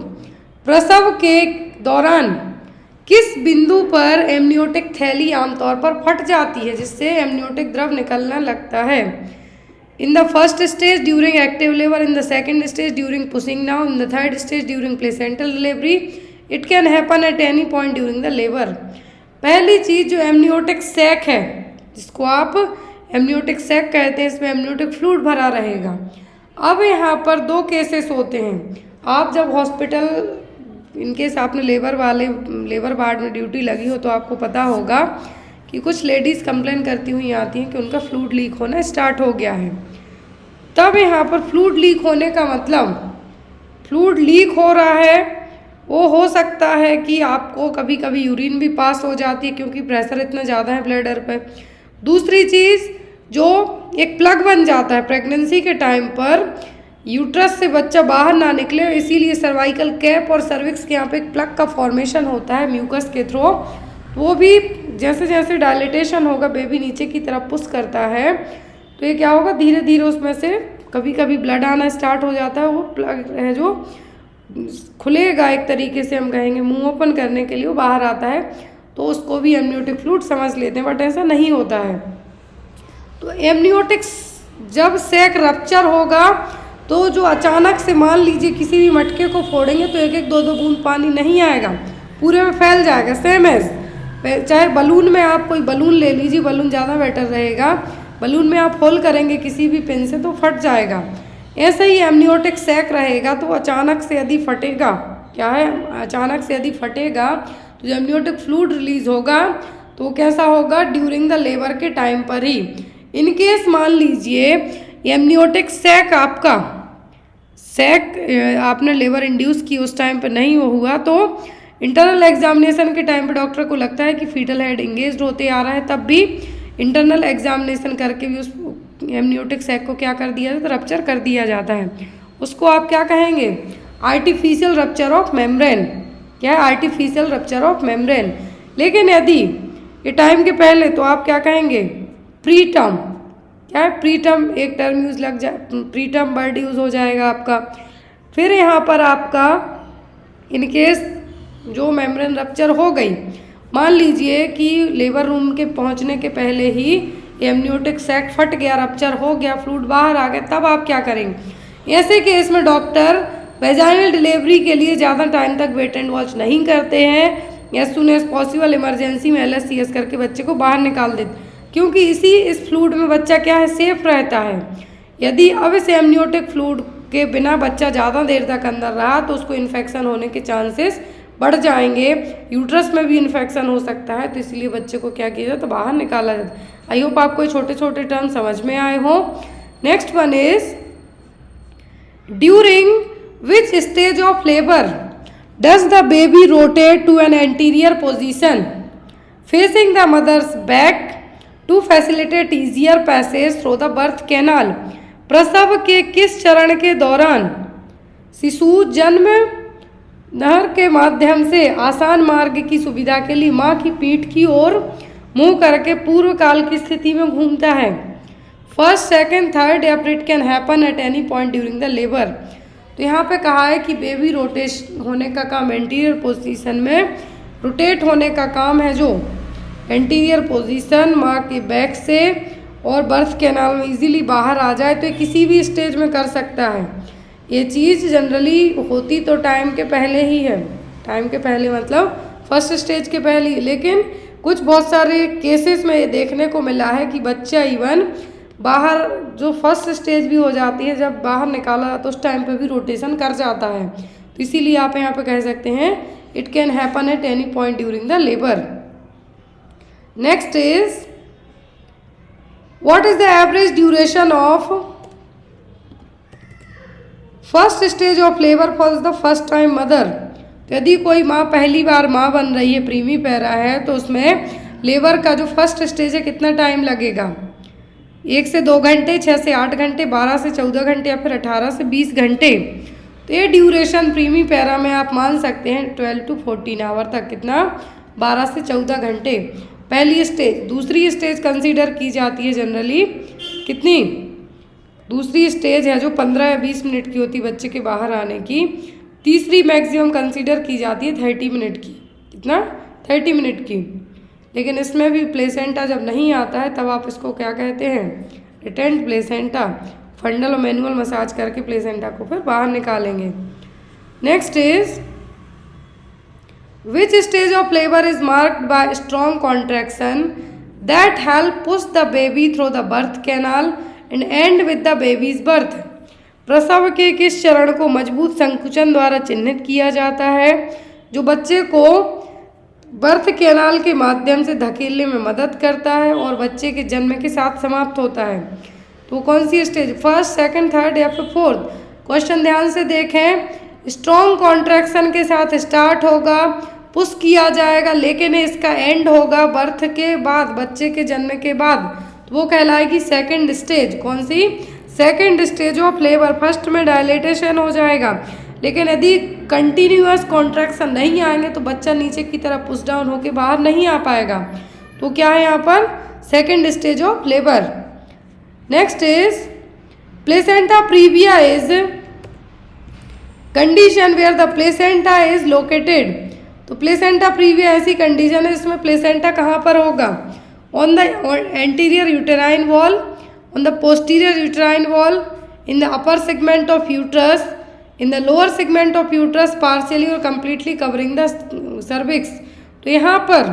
प्रसव के दौरान किस बिंदु पर एमनियोटिक थैली आमतौर पर फट जाती है जिससे एमनियोटिक द्रव निकलना लगता है? In the first stage during active labour, in the second stage during pushing down, in the third stage during placental delivery, it can happen at any point during the labour. पहली चीज़ जो एमनियोटिक सैक है, जिसको आप एमनियोटिक सैक कहते हैं, इसमें एमनियोटिक फ्लूइड भरा रहेगा। अब यहाँ पर दो केसेस होते हैं। आप जब हॉस्पिटल, इनकेस आपने लेबर वार्ड में ड्यूटी लगी हो तो आपको पता होगा कि कुछ लेडीज़ कंप्लेन करती हुई आती हैं कि उनका फ्लूइड लीक होना स्टार्ट हो गया है। तब यहाँ पर फ्लूइड लीक होने का मतलब, फ्लूइड लीक हो रहा है, वो हो सकता है कि आपको कभी कभी यूरिन भी पास हो जाती है क्योंकि प्रेशर इतना ज़्यादा है ब्लैडर पे। दूसरी चीज़, जो एक प्लग बन जाता है प्रेगनेंसी के टाइम पर, यूट्रस से बच्चा बाहर ना निकले, इसीलिए सर्वाइकल कैप और सर्विक्स के यहाँ पे एक प्लग का फॉर्मेशन होता है म्यूकस के थ्रू। वो भी जैसे जैसे डायलिटेशन होगा, बेबी नीचे की तरफ पुश करता है, तो ये क्या होगा, धीरे धीरे उसमें से कभी कभी ब्लड आना स्टार्ट हो जाता है। वो प्लग है जो खुलेगा, एक तरीके से हम कहेंगे मुंह ओपन करने के लिए वो बाहर आता है, तो उसको भी एमनियोटिक फ्लूइड समझ लेते हैं, बट ऐसा नहीं होता है। तो एमनियोटिक्स जब सैक रप्चर होगा तो जो अचानक से मान लीजिए किसी भी मटके को फोड़ेंगे तो एक एक दो दो बूंद पानी नहीं आएगा, पूरे में फैल जाएगा, सेम एज चाहे बलून में आप कोई बलून ले लीजिए, बलून ज़्यादा बेटर रहेगा। बलून में आप होल करेंगे किसी भी पिन से तो फट जाएगा। ऐसे ही एमनियोटिक सैक रहेगा तो अचानक से यदि फटेगा, क्या है, अचानक से यदि फटेगा तो एमनियोटिक फ्लूइड रिलीज होगा तो कैसा होगा, ड्यूरिंग द लेबर के टाइम पर ही। इनकेस मान लीजिए एमनियोटिक सैक आपका आपने लेबर इंड्यूस की उस टाइम पर नहीं हुआ तो इंटरनल एग्जामिनेशन के टाइम पे डॉक्टर को लगता है कि फीटल हेड इंगेज्ड होते आ रहा है, तब भी इंटरनल एग्जामिनेशन करके भी उस एमनियोटिक सैक को क्या कर दिया जाता है, रप्चर कर दिया जाता है। उसको आप क्या कहेंगे, आर्टिफिशियल रप्चर ऑफ मेम्ब्रेन। क्या है, आर्टिफिशियल रप्चर ऑफ मेम्ब्रेन। लेकिन यदि ये टाइम के पहले तो आप क्या कहेंगे, प्री टर्म। क्या है, प्री टर्म, एक टर्म यूज लग जाए, प्री टर्म वर्ड यूज हो जाएगा आपका। फिर यहाँ पर आपका इनकेस जो मेम्ब्रेन रप्चर हो गई, मान लीजिए कि लेबर रूम के पहुंचने के पहले ही एमनियोटिक सैक फट गया, रप्चर हो गया, फ्लूइड बाहर आ गया, तब आप क्या करेंगे। ऐसे केस में डॉक्टर वेजाइनल डिलीवरी के लिए ज़्यादा टाइम तक वेट एंड वॉच नहीं करते हैं, as soon as possible emergency में LSCS करके बच्चे को बाहर निकाल देते, क्योंकि इस फ्लूइड में बच्चा क्या है, सेफ रहता है। यदि अब इस एमनियोटिक फ्लूइड के बिना बच्चा ज़्यादा देर तक अंदर रहा तो उसको इन्फेक्शन होने के चांसेस बढ़ जाएंगे, यूट्रस में भी इन्फेक्शन हो सकता है, तो इसलिए बच्चे को क्या किया जाए, तो बाहर निकाला जाता है। आई होप आपको छोटे छोटे टर्म समझ में आए हो। Next one is during which stage of labour does the baby rotate to an anterior position facing the mother's back to facilitate easier passage through the birth canal. प्रसव के किस चरण के दौरान शिशु जन्म नहर के माध्यम से आसान मार्ग की सुविधा के लिए माँ की पीठ की ओर मुंह करके पूर्व काल की स्थिति में घूमता है। फर्स्ट, सेकंड, थर्ड या फिर it can happen at any point during the labour. तो यहाँ पे कहा है कि बेबी रोटेशन होने का काम एंटीरियर पोजीशन में, रोटेट होने का काम है जो एंटीरियर पोजीशन माँ के बैक से और बर्थ कैनाल में इजीली बाहर आ जाए, तो ये किसी भी स्टेज में कर सकता है। ये चीज़ जनरली होती तो टाइम के पहले ही है, टाइम के पहले मतलब फर्स्ट स्टेज के पहले ही, लेकिन कुछ बहुत सारे केसेस में ये देखने को मिला है कि बच्चा इवन बाहर जो फर्स्ट स्टेज भी हो जाती है, जब बाहर निकाला तो उस टाइम पे भी रोटेशन कर जाता है। तो इसीलिए आप यहाँ पे कह सकते हैं it can happen at any point during the labour. Next is what is the average duration of first stage of labour for the first time mother. तो यदि कोई माँ पहली बार माँ बन रही है, प्रीमी पैरा है, तो उसमें लेबर का जो फर्स्ट स्टेज है कितना टाइम लगेगा, 1 से 2 घंटे, 6 से 8 घंटे, 12 से 14 घंटे या फिर 18 से 20 घंटे। तो ये ड्यूरेशन प्रीमी पैरा में आप मान सकते हैं 12 to 14 आवर तक, कितना, 12 से 14 घंटे पहली स्टेज। दूसरी स्टेज कंसीडर की जाती है जनरली कितनी, दूसरी स्टेज है जो 15 या 20 मिनट की होती है बच्चे के बाहर आने की। तीसरी मैक्सिमम कंसीडर की जाती है 30 मिनट की, कितना, 30 मिनट की। लेकिन इसमें भी प्लेसेंटा जब नहीं आता है तब आप इसको क्या कहते हैं, रिटेंट प्लेसेंटा। फंडल और मैनुअल मसाज करके प्लेसेंटा को फिर बाहर निकालेंगे। Next is which stage of labour is marked by strong contraction that help push the baby through the birth canal and and with the babies birth. प्रसव के किस चरण को मजबूत संकुचन द्वारा चिन्हित किया जाता है जो बच्चे को बर्थ कैनाल के माध्यम से धकेलने में मदद करता है और बच्चे के जन्म के साथ समाप्त होता है। तो कौन सी स्टेज, फर्स्ट, सेकंड, थर्ड या फिर फोर्थ। क्वेश्चन ध्यान से देखें, स्ट्रॉन्ग कॉन्ट्रैक्शन के साथ स्टार्ट होगा, पुश किया जाएगा, लेकिन इसका एंड होगा बर्थ के बाद, बच्चे के जन्म के बाद, तो वो कहलाएगी सेकंड स्टेज। कौन सी, second stage of labour. First में डायलेटेशन हो जाएगा, लेकिन यदि कंटिन्यूअस कॉन्ट्रैक्शन नहीं आएंगे तो बच्चा नीचे की तरफ पुश डाउन होके बाहर नहीं आ पाएगा। तो क्या है यहाँ पर, second stage of labour. Next is placenta previa is condition where the placenta is located. तो प्लेसेंटा प्रीविया ऐसी कंडीशन है जिसमें प्लेसेंटा कहाँ पर होगा, on the anterior uterine wall, on the posterior uterine wall, in the upper segment of uterus, in the lower segment of uterus, partially और कम्प्लीटली कवरिंग द सर्विक्स। तो यहाँ पर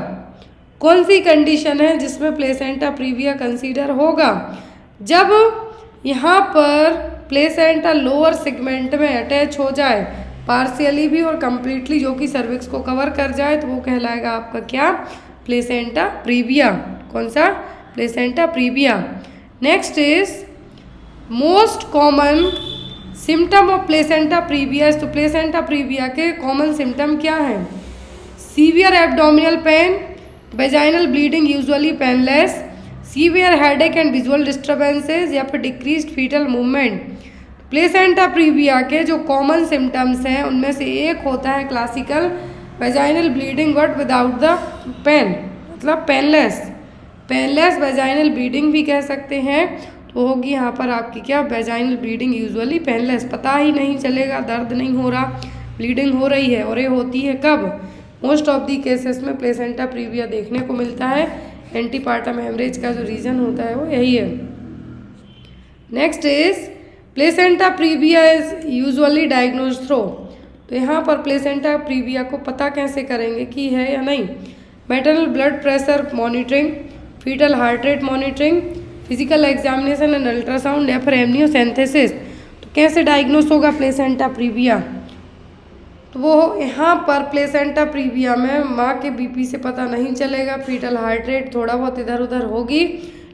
कौन सी कंडीशन है जिसमें प्लेसेंटा प्रीविया कंसीडर होगा? जब यहाँ पर प्लेसेंटा लोअर सेगमेंट में अटैच हो जाए पार्शियली भी और कंप्लीटली, जो कि सर्विक्स को कवर कर जाए, तो वो कहलाएगा आपका क्या? Placenta previa. कौन सा? Placenta previa. Next is most common symptom of placenta previa. तो प्लेसेंटा प्रीविया के कॉमन सिम्टम क्या हैं? Severe abdominal pain, vaginal bleeding usually painless, severe headache and visual disturbances या फिर decreased fetal movement. Placenta previa के जो कॉमन सिम्टम्स हैं उनमें से एक होता है classical vaginal bleeding but without the pain, मतलब पेनलेस। पेनलेस वेजाइनल ब्लीडिंग भी कह सकते हैं। तो होगी यहाँ पर आपकी क्या? वेजाइनल ब्लीडिंग यूजुअली पेनलेस, पता ही नहीं चलेगा, दर्द नहीं हो रहा, ब्लीडिंग हो रही है। और ये होती है कब? मोस्ट ऑफ दी केसेस में प्लेसेंटा प्रीविया देखने को मिलता है। एंटीपार्टम हेमरेज का जो रीज़न होता है वो यही है। Next is placenta previa is usually diagnose through. तो यहाँ पर प्लेसेंटा प्रीविया को पता कैसे करेंगे कि है या नहीं? Maternal blood pressure monitoring, fetal heart rate monitoring, physical examination and ultrasound या फिर एमनियोसेंथेसिस। तो कैसे डायग्नोस होगा प्लेसेंटा प्रीविया? तो वो यहाँ पर प्लेसेंटा प्रीविया में माँ के बीपी से पता नहीं चलेगा, फीटल हार्ट रेट थोड़ा बहुत इधर उधर होगी,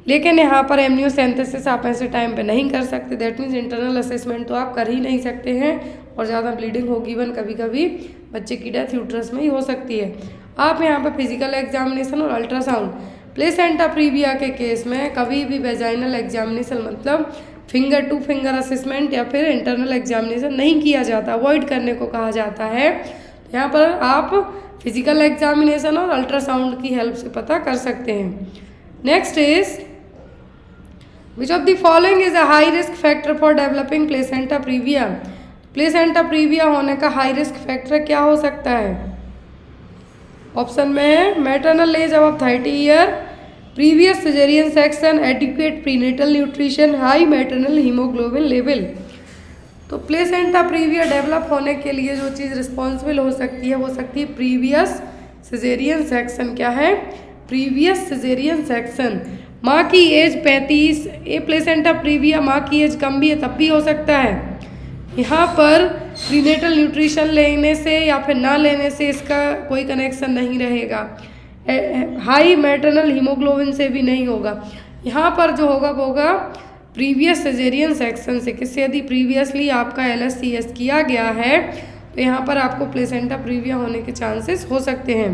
लेकिन यहाँ पर एमनियोसेंथेसिस आप ऐसे टाइम पे नहीं कर सकते। दैट मीन्स इंटरनल असेसमेंट तो आप कर ही नहीं सकते हैं, और ज़्यादा ब्लीडिंग होगी, इवन कभी कभी बच्चे की डेथ यूट्रस में ही हो सकती है। आप यहाँ पर फिजिकल एग्जामिनेशन और अल्ट्रासाउंड, प्लेसेंटा प्रीविया के केस में कभी भी वेजाइनल एग्जामिनेशन मतलब फिंगर टू फिंगर असेसमेंट या फिर इंटरनल एग्जामिनेशन नहीं किया जाता, अवॉइड करने को कहा जाता है। यहाँ पर आप फिजिकल एग्जामिनेशन और अल्ट्रासाउंड की हेल्प से पता कर सकते हैं। Next is which of the following is a high risk factor for developing placenta previa. Placenta previa होने का हाई रिस्क फैक्टर क्या हो सकता है? ऑप्शन में है maternal age above 30 year, previous caesarean section, adequate prenatal nutrition, high maternal haemoglobin level. तो प्लेसेंटा प्रीविया डेवलप होने के लिए जो चीज़ रिस्पॉन्सिबल हो सकती है वो सकती है प्रीवियस सिजेरियन सेक्शन। क्या है? Previous caesarean section. माँ की एज 35, ये प्लेसेंटा प्रीविया माँ की एज कम भी है तब भी हो सकता है। यहाँ पर प्रीनेटल न्यूट्रिशन लेने से या फिर ना लेने से इसका कोई कनेक्शन नहीं रहेगा। हाई मैटरनल हीमोग्लोबिन से भी नहीं होगा। यहाँ पर जो होगा वो होगा प्रीवियस सिजेरियन सेक्शन से। किससे? यदि प्रीवियसली आपका LSCS किया गया है तो यहाँ पर आपको प्लेसेंटा प्रीविया होने के चांसेस हो सकते हैं।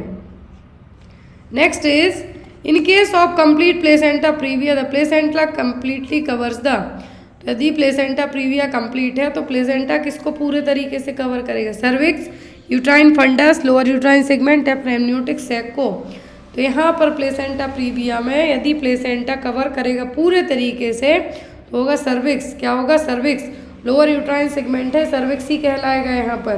Next is in case of complete placenta previa the placenta completely covers the. यदि प्लेसेंटा प्रीविया कंप्लीट है तो प्लेसेंटा किसको पूरे तरीके से कवर करेगा? Cervix, uterine fundus, lower uterine segment या एमनियोटिक सैक को। तो यहाँ पर प्लेसेंटा प्रीविया में यदि प्लेसेंटा कवर करेगा पूरे तरीके से तो होगा सर्विक्स। क्या होगा? सर्विक्स। लोअर यूट्राइन सेगमेंट है, सर्विक्स ही कहलाएगा यहाँ पर,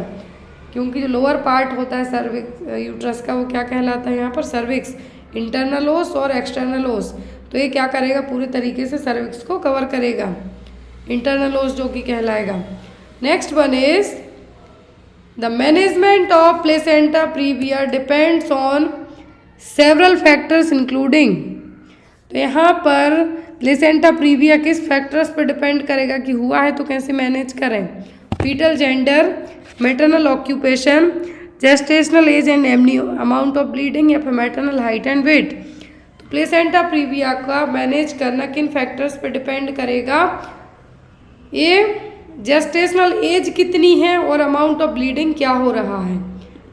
क्योंकि जो लोअर पार्ट होता है सर्विक्स यूट्रस का वो क्या कहलाता है यहाँ पर? सर्विक्स। इंटरनल ओस और एक्सटर्नल ओस, तो ये क्या करेगा? पूरे तरीके से सर्विक्स को कवर करेगा, इंटरनल ओस जो कि कहलाएगा। Next one is the management of placenta previa depends on several factors including. तो यहाँ पर प्लेसेंटा प्रीविया किस फैक्टर्स पर डिपेंड करेगा कि हुआ है तो कैसे मैनेज करें? Fetal gender, maternal occupation, gestational age and amnio, amount of bleeding या फिर मैटरनल हाइट एंड वेट। तो प्लेसेंटा प्रीविया का मैनेज करना किन फैक्टर्स पर डिपेंड करेगा? ये जेस्टेशनल एज कितनी है और अमाउंट ऑफ ब्लीडिंग क्या हो रहा है।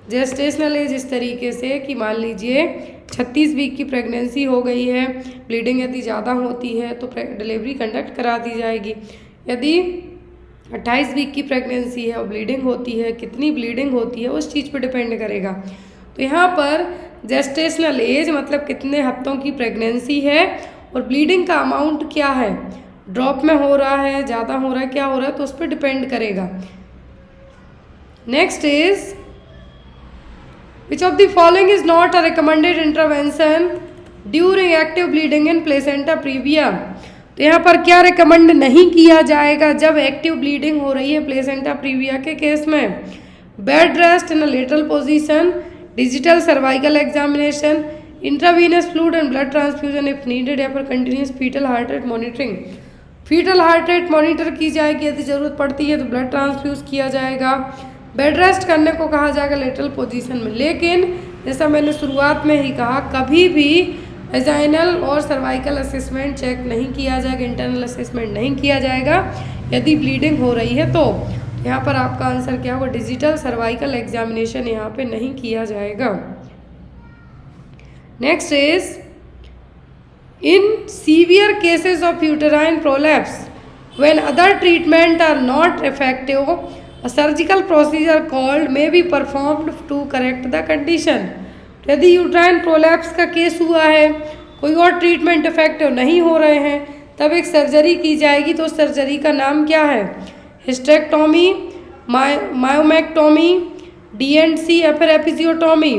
जेस्टेशनल एज इस तरीके से कि मान लीजिए 36 वीक की प्रेगनेंसी हो गई है, ब्लीडिंग यदि ज़्यादा होती है तो डिलीवरी कंडक्ट करा दी जाएगी। यदि 28 वीक की प्रेगनेंसी है और ब्लीडिंग होती है, कितनी ब्लीडिंग होती है उस चीज़ पर डिपेंड करेगा। तो यहाँ पर जेस्टेशनल एज मतलब कितने हफ्तों की प्रेगनेंसी है और ब्लीडिंग का अमाउंट क्या है, ड्रॉप में हो रहा है, ज़्यादा हो रहा है, क्या हो रहा है, तो उस पर डिपेंड करेगा। Next is which of the following is not a recommended intervention during active bleeding in placenta previa. तो यहाँ पर क्या रिकमेंड नहीं किया जाएगा जब एक्टिव ब्लीडिंग हो रही है प्लेसेंटा प्रीविया के केस में? Bed rest in a lateral position, digital cervical examination, intravenous fluid and blood transfusion if needed, या फिर continuous fetal heart rate monitoring. Fetal heart rate monitor की जाएगी, यदि ज़रूरत पड़ती है तो ब्लड ट्रांसफ्यूज किया जाएगा। बेड रेस्ट करने को कहा जाएगा लेटरल पोजीशन में। लेकिन जैसा मैंने शुरुआत में ही कहा, कभी भी वेजाइनल और सर्वाइकल असेसमेंट चेक नहीं किया जाएगा, इंटरनल असेसमेंट नहीं किया जाएगा यदि ब्लीडिंग हो रही है तो। यहाँ पर आपका आंसर क्या होगा, डिजिटल सर्वाइकल एग्जामिनेशन यहाँ पे नहीं किया जाएगा। Next is in severe cases of uterine prolapse when other treatment are not effective, a surgical procedure called may be performed to correct the condition। यदि यूट्राइन प्रोलैप्स का केस हुआ है, कोई और ट्रीटमेंट इफेक्टिव नहीं हो रहे हैं, तब एक सर्जरी की जाएगी। तो सर्जरी का नाम क्या है, हिस्टेक्टोमी, मायोमेक्टोमी, DNC या फिर एपिजियोटोमी।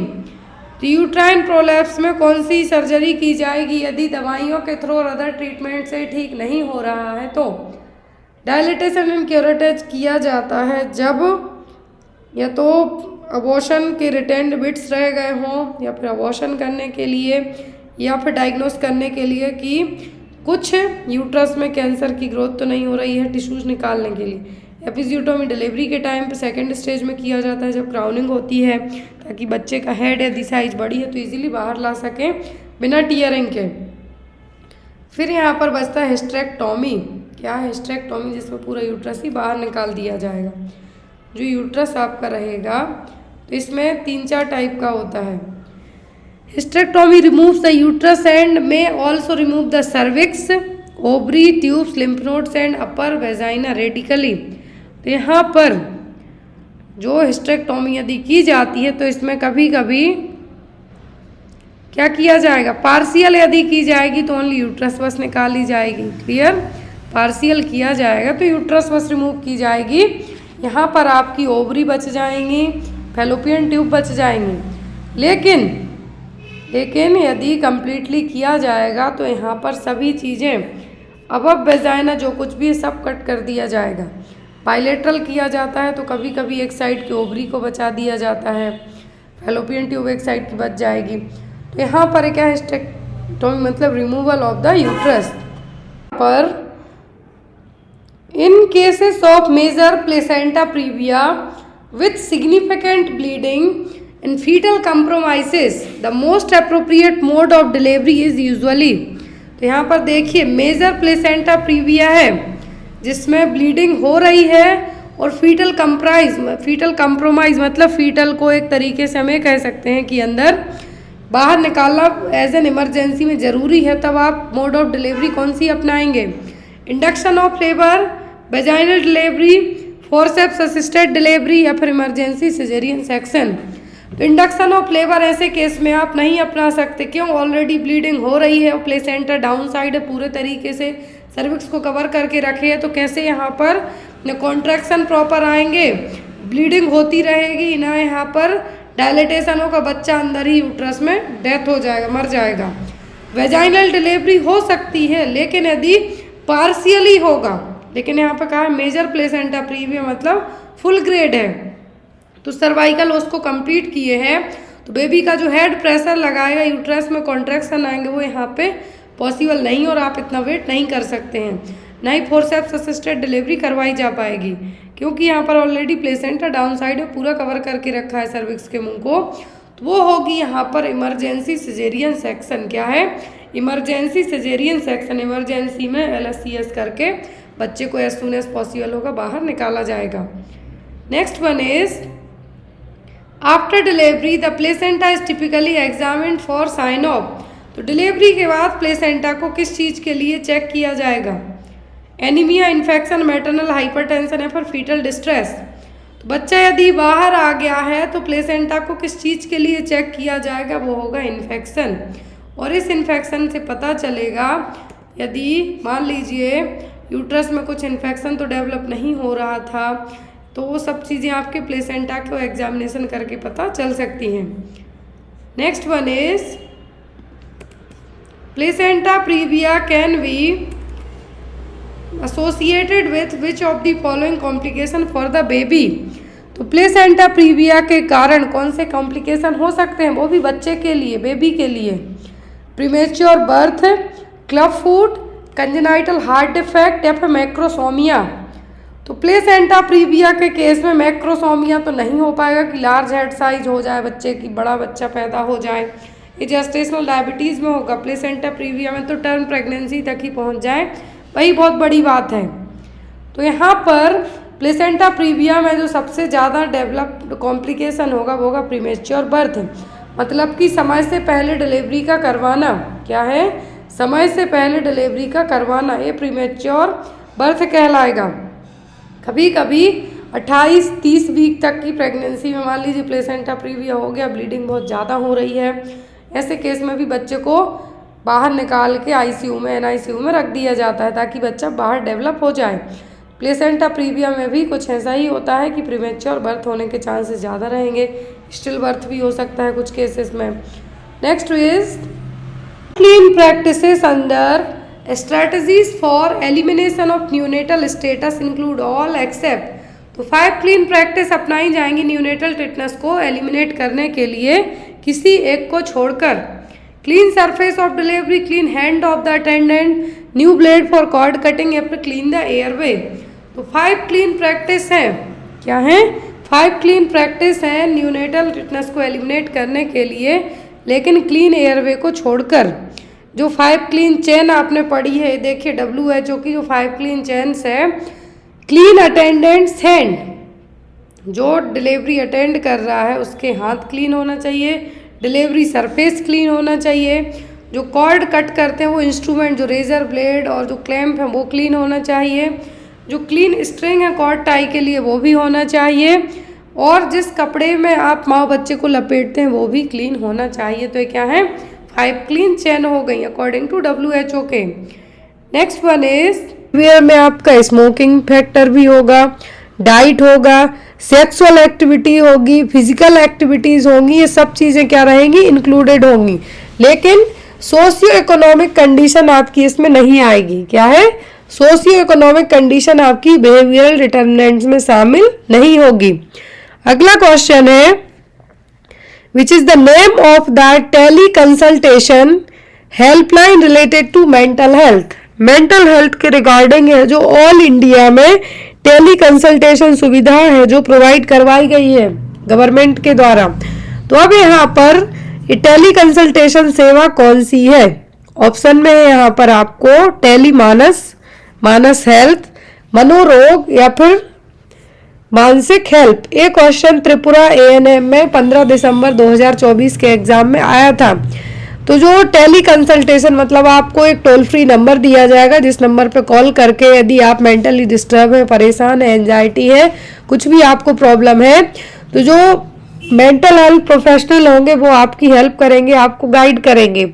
तो यूट्राइन प्रोलैप्स में कौन सी सर्जरी की जाएगी यदि दवाइयों के थ्रू और अदर ट्रीटमेंट से ठीक नहीं हो रहा है तो। डायलिटेशन एंड क्यूरेटेज किया जाता है जब या तो अबॉर्शन के रिटेंड बिट्स रह गए हों, या फिर अबॉर्शन करने के लिए, या फिर डायग्नोस करने के लिए कि कुछ यूट्रस में कैंसर की ग्रोथ तो नहीं हो रही है, टिश्यूज निकालने के लिए। एपिजियोटोमी डिलीवरी के टाइम पे सेकेंड स्टेज में किया जाता है जब क्राउनिंग होती है, ताकि बच्चे का हेड यदि साइज बड़ी है तो इजीली बाहर ला सकें बिना टीयरिंग के। फिर यहाँ पर बचता है हिस्टेरेक्टोमी। क्या है हिस्टेरेक्टोमी, जिसमें पूरा यूट्रस ही बाहर निकाल दिया जाएगा। जो यूट्रस आपका रहेगा तो इसमें 3-4 टाइप का होता है। Hysterectomy removes the uterus and may also remove the cervix, ovary, tubes, lymph nodes and upper vagina radically. तो यहाँ पर जो हिस्टेरेक्टोमी यदि की जाती है तो इसमें कभी कभी क्या किया जाएगा, पार्शियल यदि की जाएगी तो ओनली यूट्रस बस निकाली जाएगी। क्लियर, पार्शियल किया जाएगा तो यूट्रस बस रिमूव की जाएगी। यहाँ पर आपकी ओवरी बच जाएंगी, फैलोपियन ट्यूब बच जाएंगी। लेकिन यदि कम्प्लीटली किया जाएगा तो यहाँ पर सभी चीज़ें अबव वेजाइना जो कुछ भी है सब कट कर दिया जाएगा। बाइलेटरल किया जाता है तो कभी कभी एक साइड की ओवरी को बचा दिया जाता है, फैलोपियन ट्यूब एक साइड की बच जाएगी। तो यहाँ पर क्या है, हिस्टेरेक्टोमी मतलब रिमूवल ऑफ द यूट्रस। पर in cases of major placenta previa with significant bleeding in fetal compromises the most appropriate mode of delivery is usually. तो यहाँ पर देखिए मेजर प्लेसेंटा प्रीविया है जिसमें ब्लीडिंग हो रही है, और फीटल कंप्रोमाइज मतलब फीटल को एक तरीके से हमें कह सकते हैं कि अंदर बाहर निकालना एज एन इमरजेंसी में ज़रूरी है, तब आप मोड ऑफ डिलीवरी कौन सी अपनाएंगे, induction of labour, vaginal delivery, forceps assisted delivery, या फिर इमरजेंसी सिजेरियन सेक्शन। तो इंडक्शन ऑफ लेबर ऐसे केस में आप नहीं अपना सकते। क्यों, ऑलरेडी ब्लीडिंग हो रही है और प्लेसेंटा डाउन साइड है, पूरे तरीके से सर्विक्स को कवर करके रखे है, तो कैसे यहाँ पर न कॉन्ट्रैक्शन प्रॉपर आएंगे, ब्लीडिंग होती रहेगी ना, यहाँ पर डायलिटेशन होगा, बच्चा अंदर ही यूट्रस में डेथ हो जाएगा, मर जाएगा। वेजाइनल डिलीवरी हो सकती है लेकिन यदि पार्शियली होगा, लेकिन यहाँ पर कहा है मेजर प्लेसेंटा प्रीविया मतलब फुल ग्रेड है, तो सर्वाइकल उसको कंप्लीट किए हैं, तो बेबी का जो हेड प्रेशर लगाएगा, यूट्रस में कॉन्ट्रैक्शन आएंगे, वो यहाँ पे पॉसिबल नहीं, और आप इतना वेट नहीं कर सकते हैं, ना ही फोर्सेप्स असिस्टेड डिलीवरी करवाई जा पाएगी, क्योंकि यहाँ पर ऑलरेडी प्लेसेंटा डाउन साइड में पूरा कवर करके रखा है सर्विक्स के मुंह को। तो वो होगी यहाँ पर इमरजेंसी सिजेरियन सेक्शन। क्या है, इमरजेंसी सिजेरियन सेक्शन। इमरजेंसी में LSCS करके बच्चे को एज सून एज पॉसिबल होगा बाहर निकाला जाएगा। Next one is after delivery the placenta is typically examined for sign of. तो डिलीवरी के बाद प्लेसेंटा को किस चीज़ के लिए चेक किया जाएगा, एनीमिया, इन्फेक्शन, मैटरनल हाइपरटेंशन या फिर फीटल डिस्ट्रेस। तो बच्चा यदि बाहर आ गया है तो प्लेसेंटा को किस चीज़ के लिए चेक किया जाएगा, वो होगा इन्फेक्शन। और इस इन्फेक्शन से पता चलेगा, यदि मान लीजिए यूट्रस में कुछ इन्फेक्शन तो डेवलप नहीं हो रहा था, तो वो सब चीज़ें आपके प्लेसेंटा को एग्जामिनेशन करके पता चल सकती हैं। Next one is placenta previa can be associated with which of the following complication for the baby. तो प्लेसेंटा प्रीविया के कारण कौन से कॉम्प्लिकेशन हो सकते हैं, वो भी बच्चे के लिए, बेबी के लिए। Premature birth, club foot, congenital heart defect या फिर मैक्रोसोमिया। तो प्लेसेंटा प्रीविया के केस में मैक्रोसोमिया तो नहीं हो पाएगा कि लार्ज हेड साइज हो जाए बच्चे की, बड़ा बच्चा पैदा हो जाए। ये जेस्टेशनल डायबिटीज़ में होगा। प्लेसेंटा प्रीविया में तो टर्म प्रेगनेंसी तक ही पहुंच जाए, वही बहुत बड़ी बात है। तो यहाँ पर प्लेसेंटा प्रीविया में जो सबसे ज़्यादा डेवलप्ड कॉम्प्लिकेशन होगा वो होगा प्रीमेच्योर बर्थ, मतलब कि समय से पहले डिलीवरी का करवाना। क्या है? समय से पहले डिलीवरी का करवाना, ये प्रीमेच्योर बर्थ कहलाएगा। कभी कभी 28-30 वीक तक की प्रेगनेंसी में मान लीजिए प्लेसेंटा प्रीविया हो गया, ब्लीडिंग बहुत ज़्यादा हो रही है, ऐसे केस में भी बच्चे को बाहर निकाल के आईसीयू में, एनआईसीयू में रख दिया जाता है ताकि बच्चा बाहर डेवलप हो जाए। प्लेसेंटा प्रीविया में भी कुछ ऐसा ही होता है कि प्रीमेच्योर बर्थ होने के चांसेस ज़्यादा रहेंगे, स्टिल बर्थ भी हो सकता है कुछ केसेस में। Next is clean practices under strategies for elimination of neonatal status include all except। तो 5 क्लीन प्रैक्टिस अपनाई जाएंगी न्यूनेटल टिटनेस को एलिमिनेट करने के लिए किसी एक को छोड़कर। Clean surface of delivery, clean hand of the attendant, new blade for cord cutting या फिर क्लीन द एयरवे। तो 5 क्लीन प्रैक्टिस हैं। क्या हैं? 5 क्लीन प्रैक्टिस हैं न्यूनेटल टिटनेस को एलिमिनेट करने के लिए, लेकिन क्लीन एयरवे को छोड़कर। जो 5 क्लीन चेन आपने पढ़ी है, देखिए WHO की जो 5 क्लीन चेन्स है, क्लीन अटेंडेंट्स हैंड, जो डिलीवरी अटेंड कर रहा है उसके हाथ क्लीन होना चाहिए, डिलीवरी सरफेस क्लीन होना चाहिए, जो कॉर्ड कट करते हैं वो इंस्ट्रूमेंट, जो रेजर ब्लेड और जो क्लैंप है वो क्लीन होना चाहिए, जो क्लीन स्ट्रिंग है कॉर्ड टाई के लिए वो भी होना चाहिए, और जिस कपड़े में आप माँ बच्चे को लपेटते हैं वो भी क्लीन होना चाहिए। तो ये क्या है? 5 क्लीन चेन हो गई अकॉर्डिंग टू WHO के। नेक्स्ट वन इज वेयर में आपका स्मोकिंग फैक्टर भी होगा, डाइट होगा, सेक्सुअल एक्टिविटी होगी, फिजिकल एक्टिविटीज़ होंगी, ये सब चीज़ें क्या रहेंगी? इंक्लूडेड होंगी। लेकिन सोशियो इकोनॉमिक कंडीशन आपकी इसमें नहीं आएगी। क्या है? सोशियो इकोनॉमिक कंडीशन आपकी बिहेवियरल डिटर्मिनेंट्स में शामिल नहीं होगी। अगला क्वेश्चन है which is the name of the teleconsultation helpline related to mental health। Mental health के रिगार्डिंग है जो ऑल इंडिया में टेली कंसल्टेशन सुविधा है जो प्रोवाइड करवाई गई है गवर्नमेंट के द्वारा। तो अब यहाँ पर ये टेली कंसल्टेशन सेवा कौन सी है? ऑप्शन में है यहाँ पर आपको टेली मानस, मानस हेल्थ, मनोरोग या फिर मानसिक हेल्प। एक क्वेश्चन त्रिपुरा ANM में 15 दिसंबर 2024 के एग्जाम में आया था। तो जो टेली कंसल्टेशन मतलब आपको एक टोल फ्री नंबर दिया जाएगा जिस नंबर पे कॉल करके यदि आप मेंटली डिस्टर्ब है, परेशान है, एंजाइटी है, कुछ भी आपको प्रॉब्लम है, तो जो मेंटल हेल्थ प्रोफेशनल होंगे वो आपकी हेल्प करेंगे, आपको गाइड करेंगे।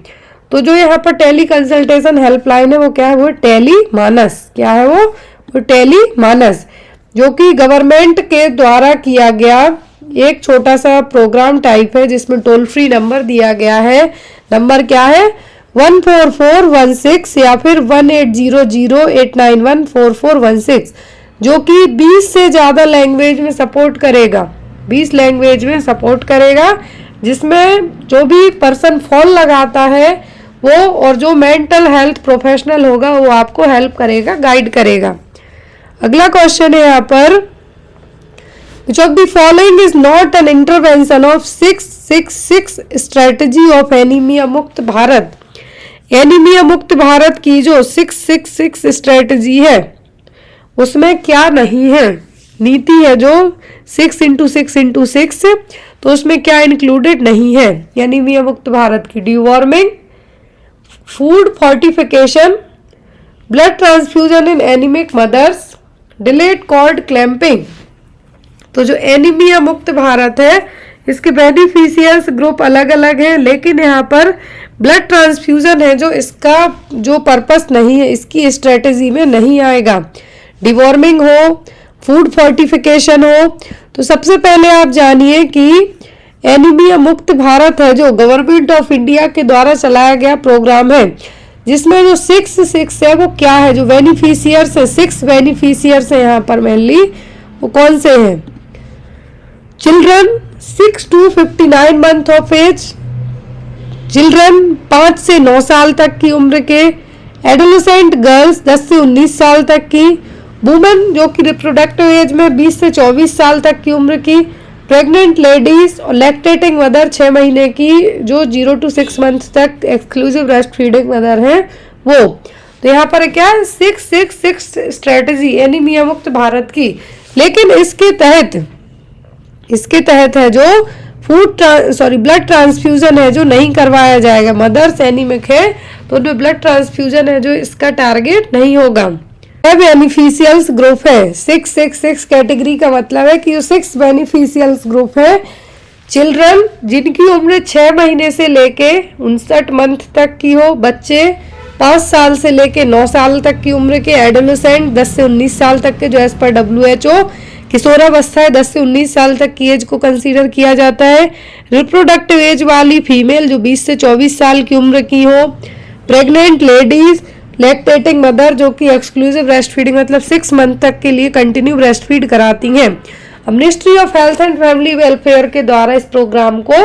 तो जो यहाँ पर टेली कंसल्टेशन हेल्पलाइन है वो क्या है? वो टेली मानस। क्या है वो टेली मानस, जो कि गवर्नमेंट के द्वारा किया गया एक छोटा सा प्रोग्राम टाइप है जिसमें टोल फ्री नंबर दिया गया है। नंबर क्या है? 14416 या फिर 180089144416, जो कि 20 से ज़्यादा लैंग्वेज में सपोर्ट करेगा, 20 लैंग्वेज में सपोर्ट करेगा, जिसमें जो भी पर्सन फोन लगाता है वो और जो मेंटल हेल्थ प्रोफेशनल होगा वो आपको हेल्प करेगा, गाइड करेगा। अगला क्वेश्चन है यहाँ पर which of the following is not an intervention of 666 strategy of anaemia मुक्त भारत। एनीमिया मुक्त भारत की जो 666 स्ट्रेटजी है उसमें क्या नहीं है? नीति है जो 6x6x6, तो उसमें क्या इंक्लूडेड नहीं है एनीमिया मुक्त भारत की? Deworming, food fortification, blood transfusion in anaemic mothers, delayed cord clamping. तो जो एनीमिया मुक्त भारत है इसके बेनिफिशियर्स ग्रुप अलग अलग हैं, लेकिन यहाँ पर ब्लड ट्रांसफ्यूजन है जो इसका जो पर्पस नहीं है, इसकी स्ट्रेटेजी में नहीं आएगा। डिवॉर्मिंग हो, फूड फोर्टिफिकेशन हो। तो सबसे पहले आप जानिए कि एनीमिया मुक्त भारत है जो गवर्नमेंट ऑफ इंडिया के द्वारा चलाया गया प्रोग्राम है, जिसमें जो 6 है वो क्या है? जो बेनिफिशियर्स है, 6 बेनिफिशियर्स है यहाँ पर मेनली, वो कौन से हैं? Children 6 to 59 month of age, children 5 से 9 साल तक की उम्र के, एडोलेसेंट गर्ल्स 10 से 19 साल तक की, वुमेन जो कि रिप्रोडक्टिव एज में 20 से 24 साल तक की उम्र की, प्रेग्नेंट लेडीज और लैक्टेटिंग मदर 6 महीने की जो 0 to 6 मंथ तक एक्सक्लूसिव ब्रेस्ट फीडिंग मदर हैं वो। तो यहाँ पर क्या है 666 स्ट्रेटेजी एनीमिया मुक्त भारत की। लेकिन इसके तहत है जो ब्लड ट्रांसफ्यूजन है जो नहीं करवाया जाएगा। मदर्स एनीमिक है तो उनमें ब्लड ट्रांसफ्यूजन है जो इसका टारगेट नहीं होगा। बेनिफिशियल्स ग्रुप है 666 कैटेगरी का मतलब है कि 6 बेनिफिशियल्स ग्रुप है। चिल्ड्रन जिनकी उम्र 6 महीने से लेके 59 मंथ तक की हो, बच्चे 5 साल से लेके 9 साल तक की उम्र के, एडोलेसेंट 10 से 19 साल तक के जो एज पर WHO किशोरावस्था है 10 से 19 साल तक की एज को कंसीडर किया जाता है। रिप्रोडक्टिव एज वाली फीमेल जो 20 से 24 साल की उम्र की हो, प्रेग्नेंट लेडीज, लैक्टेटिंग मदर जो कि एक्सक्लूसिव ब्रेस्ट फीडिंग मतलब 6 मंथ तक के लिए कंटिन्यू ब्रेस्ट फीड कराती हैं। अब ministry of health and family welfare के द्वारा इस प्रोग्राम को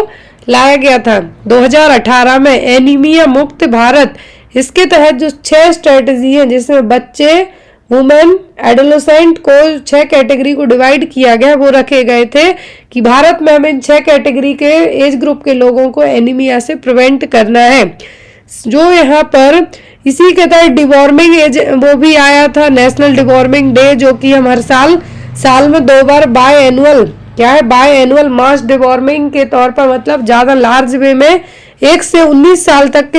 लाया गया था 2018 में, एनीमिया मुक्त भारत। इसके तहत जो 6 स्ट्रेटेजी हैं जिसमें बच्चे, वुमेन, एडोलेसेंट को 6 कैटेगरी को डिवाइड किया गया, वो रखे गए थे कि भारत में हमें 6 कैटेगरी के एज ग्रुप के लोगों को एनीमिया से प्रिवेंट करना है। जो यहाँ पर इसी के तहत डिवॉर्मिंग एज वो भी आया था, नेशनल डिवॉर्मिंग डे, जो कि हम हर साल में 2 बार बाय एनुअल मास डिवॉर्मिंग के तौर पर मतलब ज्यादा लार्ज वे में 1 से 19 साल तक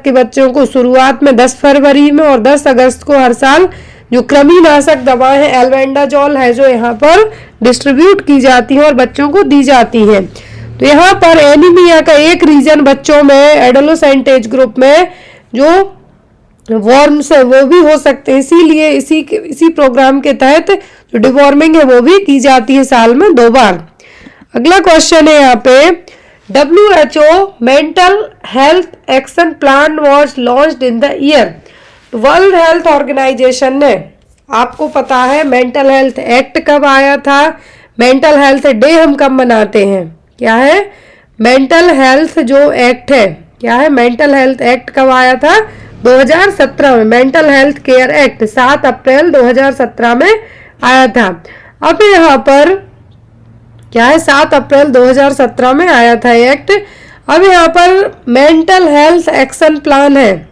के बच्चों को शुरुआत में 10 फरवरी में और 10 अगस्त को हर साल जो कृमिनाशक दवा है एल्बेंडाजोल है जो यहाँ पर डिस्ट्रीब्यूट की जाती है और बच्चों को दी जाती है। तो यहाँ पर एनीमिया का एक रीजन बच्चों में एडोलेसेंट एज ग्रुप में जो वॉर्म्स है वो भी हो सकते हैं, इसीलिए इसी प्रोग्राम के तहत जो डिवॉर्मिंग है वो भी की जाती है साल में 2 बार। अगला क्वेश्चन है यहाँ पे WHO mental health action plan was launched in the year. World Health Organization ने, आपको पता है मेंटल हेल्थ एक्ट कब आया था, मेंटल हेल्थ डे हम कब मनाते हैं, क्या है मेंटल हेल्थ जो एक्ट है, क्या है मेंटल हेल्थ एक्ट कब आया था 2017 में। मेंटल हेल्थ केयर एक्ट 7 अप्रैल 2017 में आया था। अब यहाँ पर क्या है 7 अप्रैल 2017 में आया था एक्ट। अब यहाँ पर मेंटल हेल्थ एक्शन प्लान है,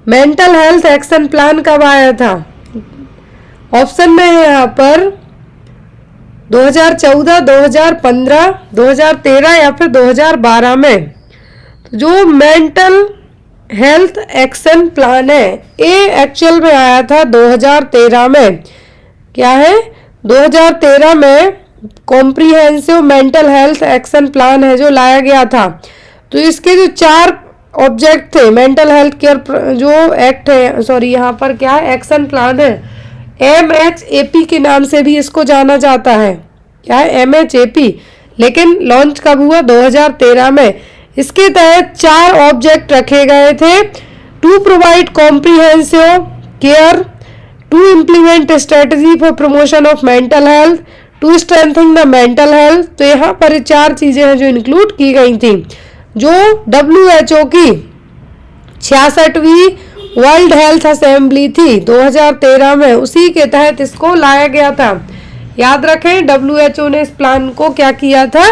मेंटल हेल्थ एक्शन प्लान कब आया था, ऑप्शन में है यहाँ पर 2014, 2015, 2013 या फिर 2012 में। तो जो मेंटल हेल्थ एक्शन प्लान है ये एक्चुअल में आया था 2013 में। क्या है 2013 में comprehensive mental health action plan है जो लाया गया था। तो इसके जो 4 ऑब्जेक्ट थे, मेंटल हेल्थ केयर जो एक्ट है, यहाँ पर क्या है एक्शन प्लान है, MHAP के नाम से भी इसको जाना जाता है, क्या है MHAP, लेकिन लॉन्च कब हुआ 2013 में। इसके तहत 4 ऑब्जेक्ट रखे गए थे, to provide comprehensive care, to implement strategy for promotion of mental health, to strengthen the mental health. तो यहाँ पर 4 चीजें हैं जो इंक्लूड की गई थी। जो WHO की 66वीं वर्ल्ड हेल्थ असेंबली थी 2013 में, उसी के तहत इसको लाया गया था। याद रखें WHO ने इस प्लान को क्या किया था,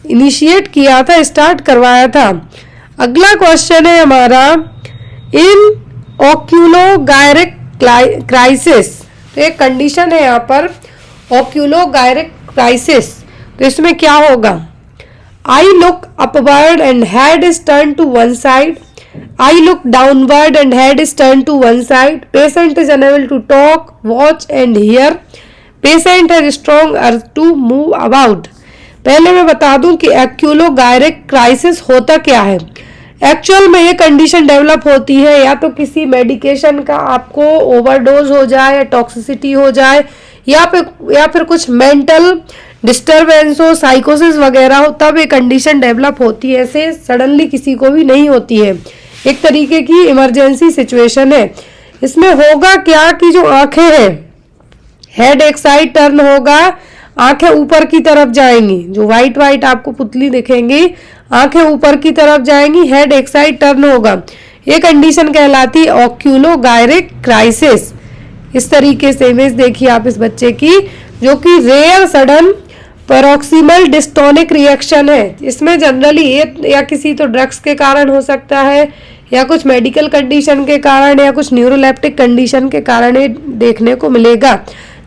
इनिशिएट किया था, स्टार्ट करवाया था। अगला क्वेश्चन है हमारा इन ओक्यूलोगायरिक क्राइसिस। तो एक कंडीशन है यहाँ पर ओक्यूलोगायरिक क्राइसिस। तो इसमें क्या होगा, eye look upward and head is turn to one side, eye look downward and head is turn to one side, patient is unable to talk, watch and hear, patient has strong urge to move about. पहले मैं बता दूं कि ओक्यूलोगायरिक क्राइसिस होता क्या है। एक्चुअल में ये कंडीशन डेवलप होती है या तो किसी मेडिकेशन का आपको ओवरडोज हो जाए या टॉक्सिसिटी हो जाए या फिर कुछ मेंटल डिस्टरबेंस हो, साइकोसिस वगैरह हो, तब ये कंडीशन डेवलप होती है। ऐसे सडनली किसी को भी नहीं होती है, एक तरीके की इमरजेंसी सिचुएशन है। इसमें होगा क्या कि जो आंखें हैं, हेड एक साइड टर्न होगा, आंखें ऊपर की तरफ जाएंगी, जो व्हाइट व्हाइट आपको पुतली दिखेंगी, आंखें ऊपर की तरफ जाएंगी, हेड एक साइड टर्न होगा। ये कंडीशन कहलाती है ऑक्यूलोगायरिक क्राइसिस। इस तरीके से इमेज देखिए आप इस बच्चे की, जो कि rare sudden paroxysmal dystonic reaction है। इसमें जनरली या किसी तो ड्रग्स के कारण हो सकता है, या कुछ मेडिकल कंडीशन के कारण, या कुछ न्यूरोलेप्टिक कंडीशन के कारण ये देखने को मिलेगा,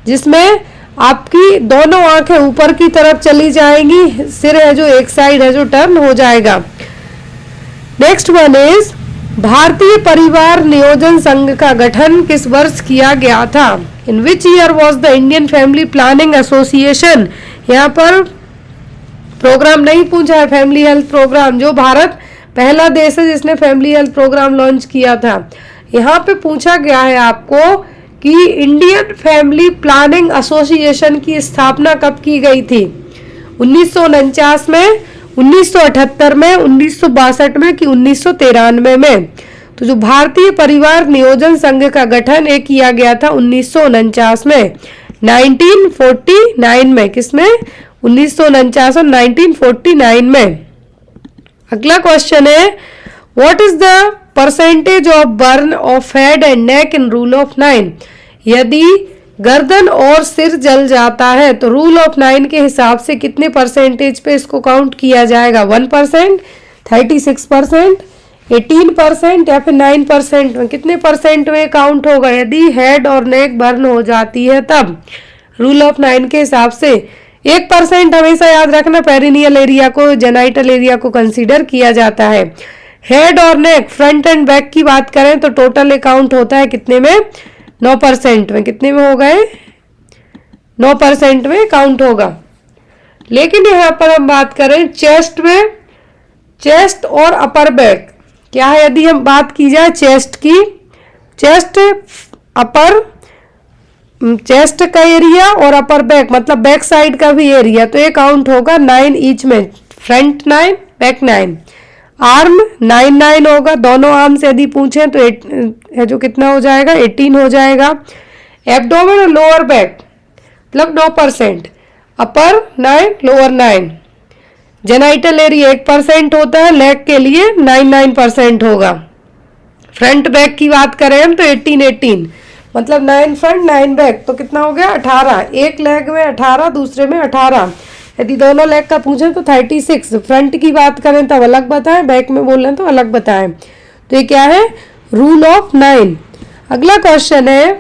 जिसमें आपकी दोनों आंखें ऊपर की तरफ चली जाएंगी, सिर है जो एक साइड है जो टर्न हो जाएगा। नेक्स्ट वन इज भारतीय परिवार नियोजन संघ का गठन किस वर्ष किया गया था? In which year was the Indian family planning association? यहाँ पर प्रोग्राम नहीं पूछा है, फैमिली हेल्थ प्रोग्राम, जो भारत पहला देश है जिसने फैमिली हेल्थ प्रोग्राम लॉन्च किया था। यहाँ पे पूछा गया है आपको कि इंडियन फैमिली प्लानिंग एसोसिएशन की स्थापना कब की गई थी? 1949 में, 1978 में, 1962 में कि 1993 में? तो जो भारतीय परिवार नियोजन संघ का गठन एक किया गया था 1949 में, 1949 में। किसमें? 1949 और 1949 में। अगला क्वेश्चन है, what is the percentage of burn of head and neck in rule of 9? यदि गर्दन और सिर जल जाता है तो रूल ऑफ 9 के हिसाब से कितने परसेंटेज पे इसको काउंट किया जाएगा? 1%, 36%, 18% या फिर 9% में? कितने परसेंट में काउंट होगा यदि हेड और नेक बर्न हो जाती है तब? रूल ऑफ 9 के हिसाब से 1% हमेशा याद रखना, पेरिनियल एरिया को, जेनाइटल एरिया को कंसीडर किया जाता है। हेड और नेक फ्रंट एंड बैक की बात करें तो टोटल अकाउंट होता है कितने में? 9% में। कितने में हो गए? 9% में काउंट होगा। लेकिन यहाँ पर हम बात करें चेस्ट में, चेस्ट और अपर बैक क्या है? यदि हम बात की जाए चेस्ट की, चेस्ट अपर, चेस्ट का एरिया और अपर बैक मतलब बैक साइड का भी एरिया, तो ये काउंट होगा 9 ईच में, फ्रंट 9 बैक 9। आर्म 9 होगा, दोनों आर्म से यदि पूछें तो है जो कितना हो जाएगा? 18 हो जाएगा। एब्डोमेन और लोअर बैक मतलब 9%, अपर 9 लोअर 9। जेनाइटल एरिया 1% होता है, लेग के लिए 9% होगा। फ्रंट बैक की बात करें हम तो 18 मतलब 9 फ्रंट 9 बैक, तो कितना हो गया? 18। एक लेग में 18, दूसरे में 18। यदि दोनों लेग का पूछें तो 36। फ्रंट की बात करें तो अलग बताएं, बैक में बोल रहे हैं तो अलग बताएं। तो ये क्या है? Rule of 9। अगला क्वेश्चन है,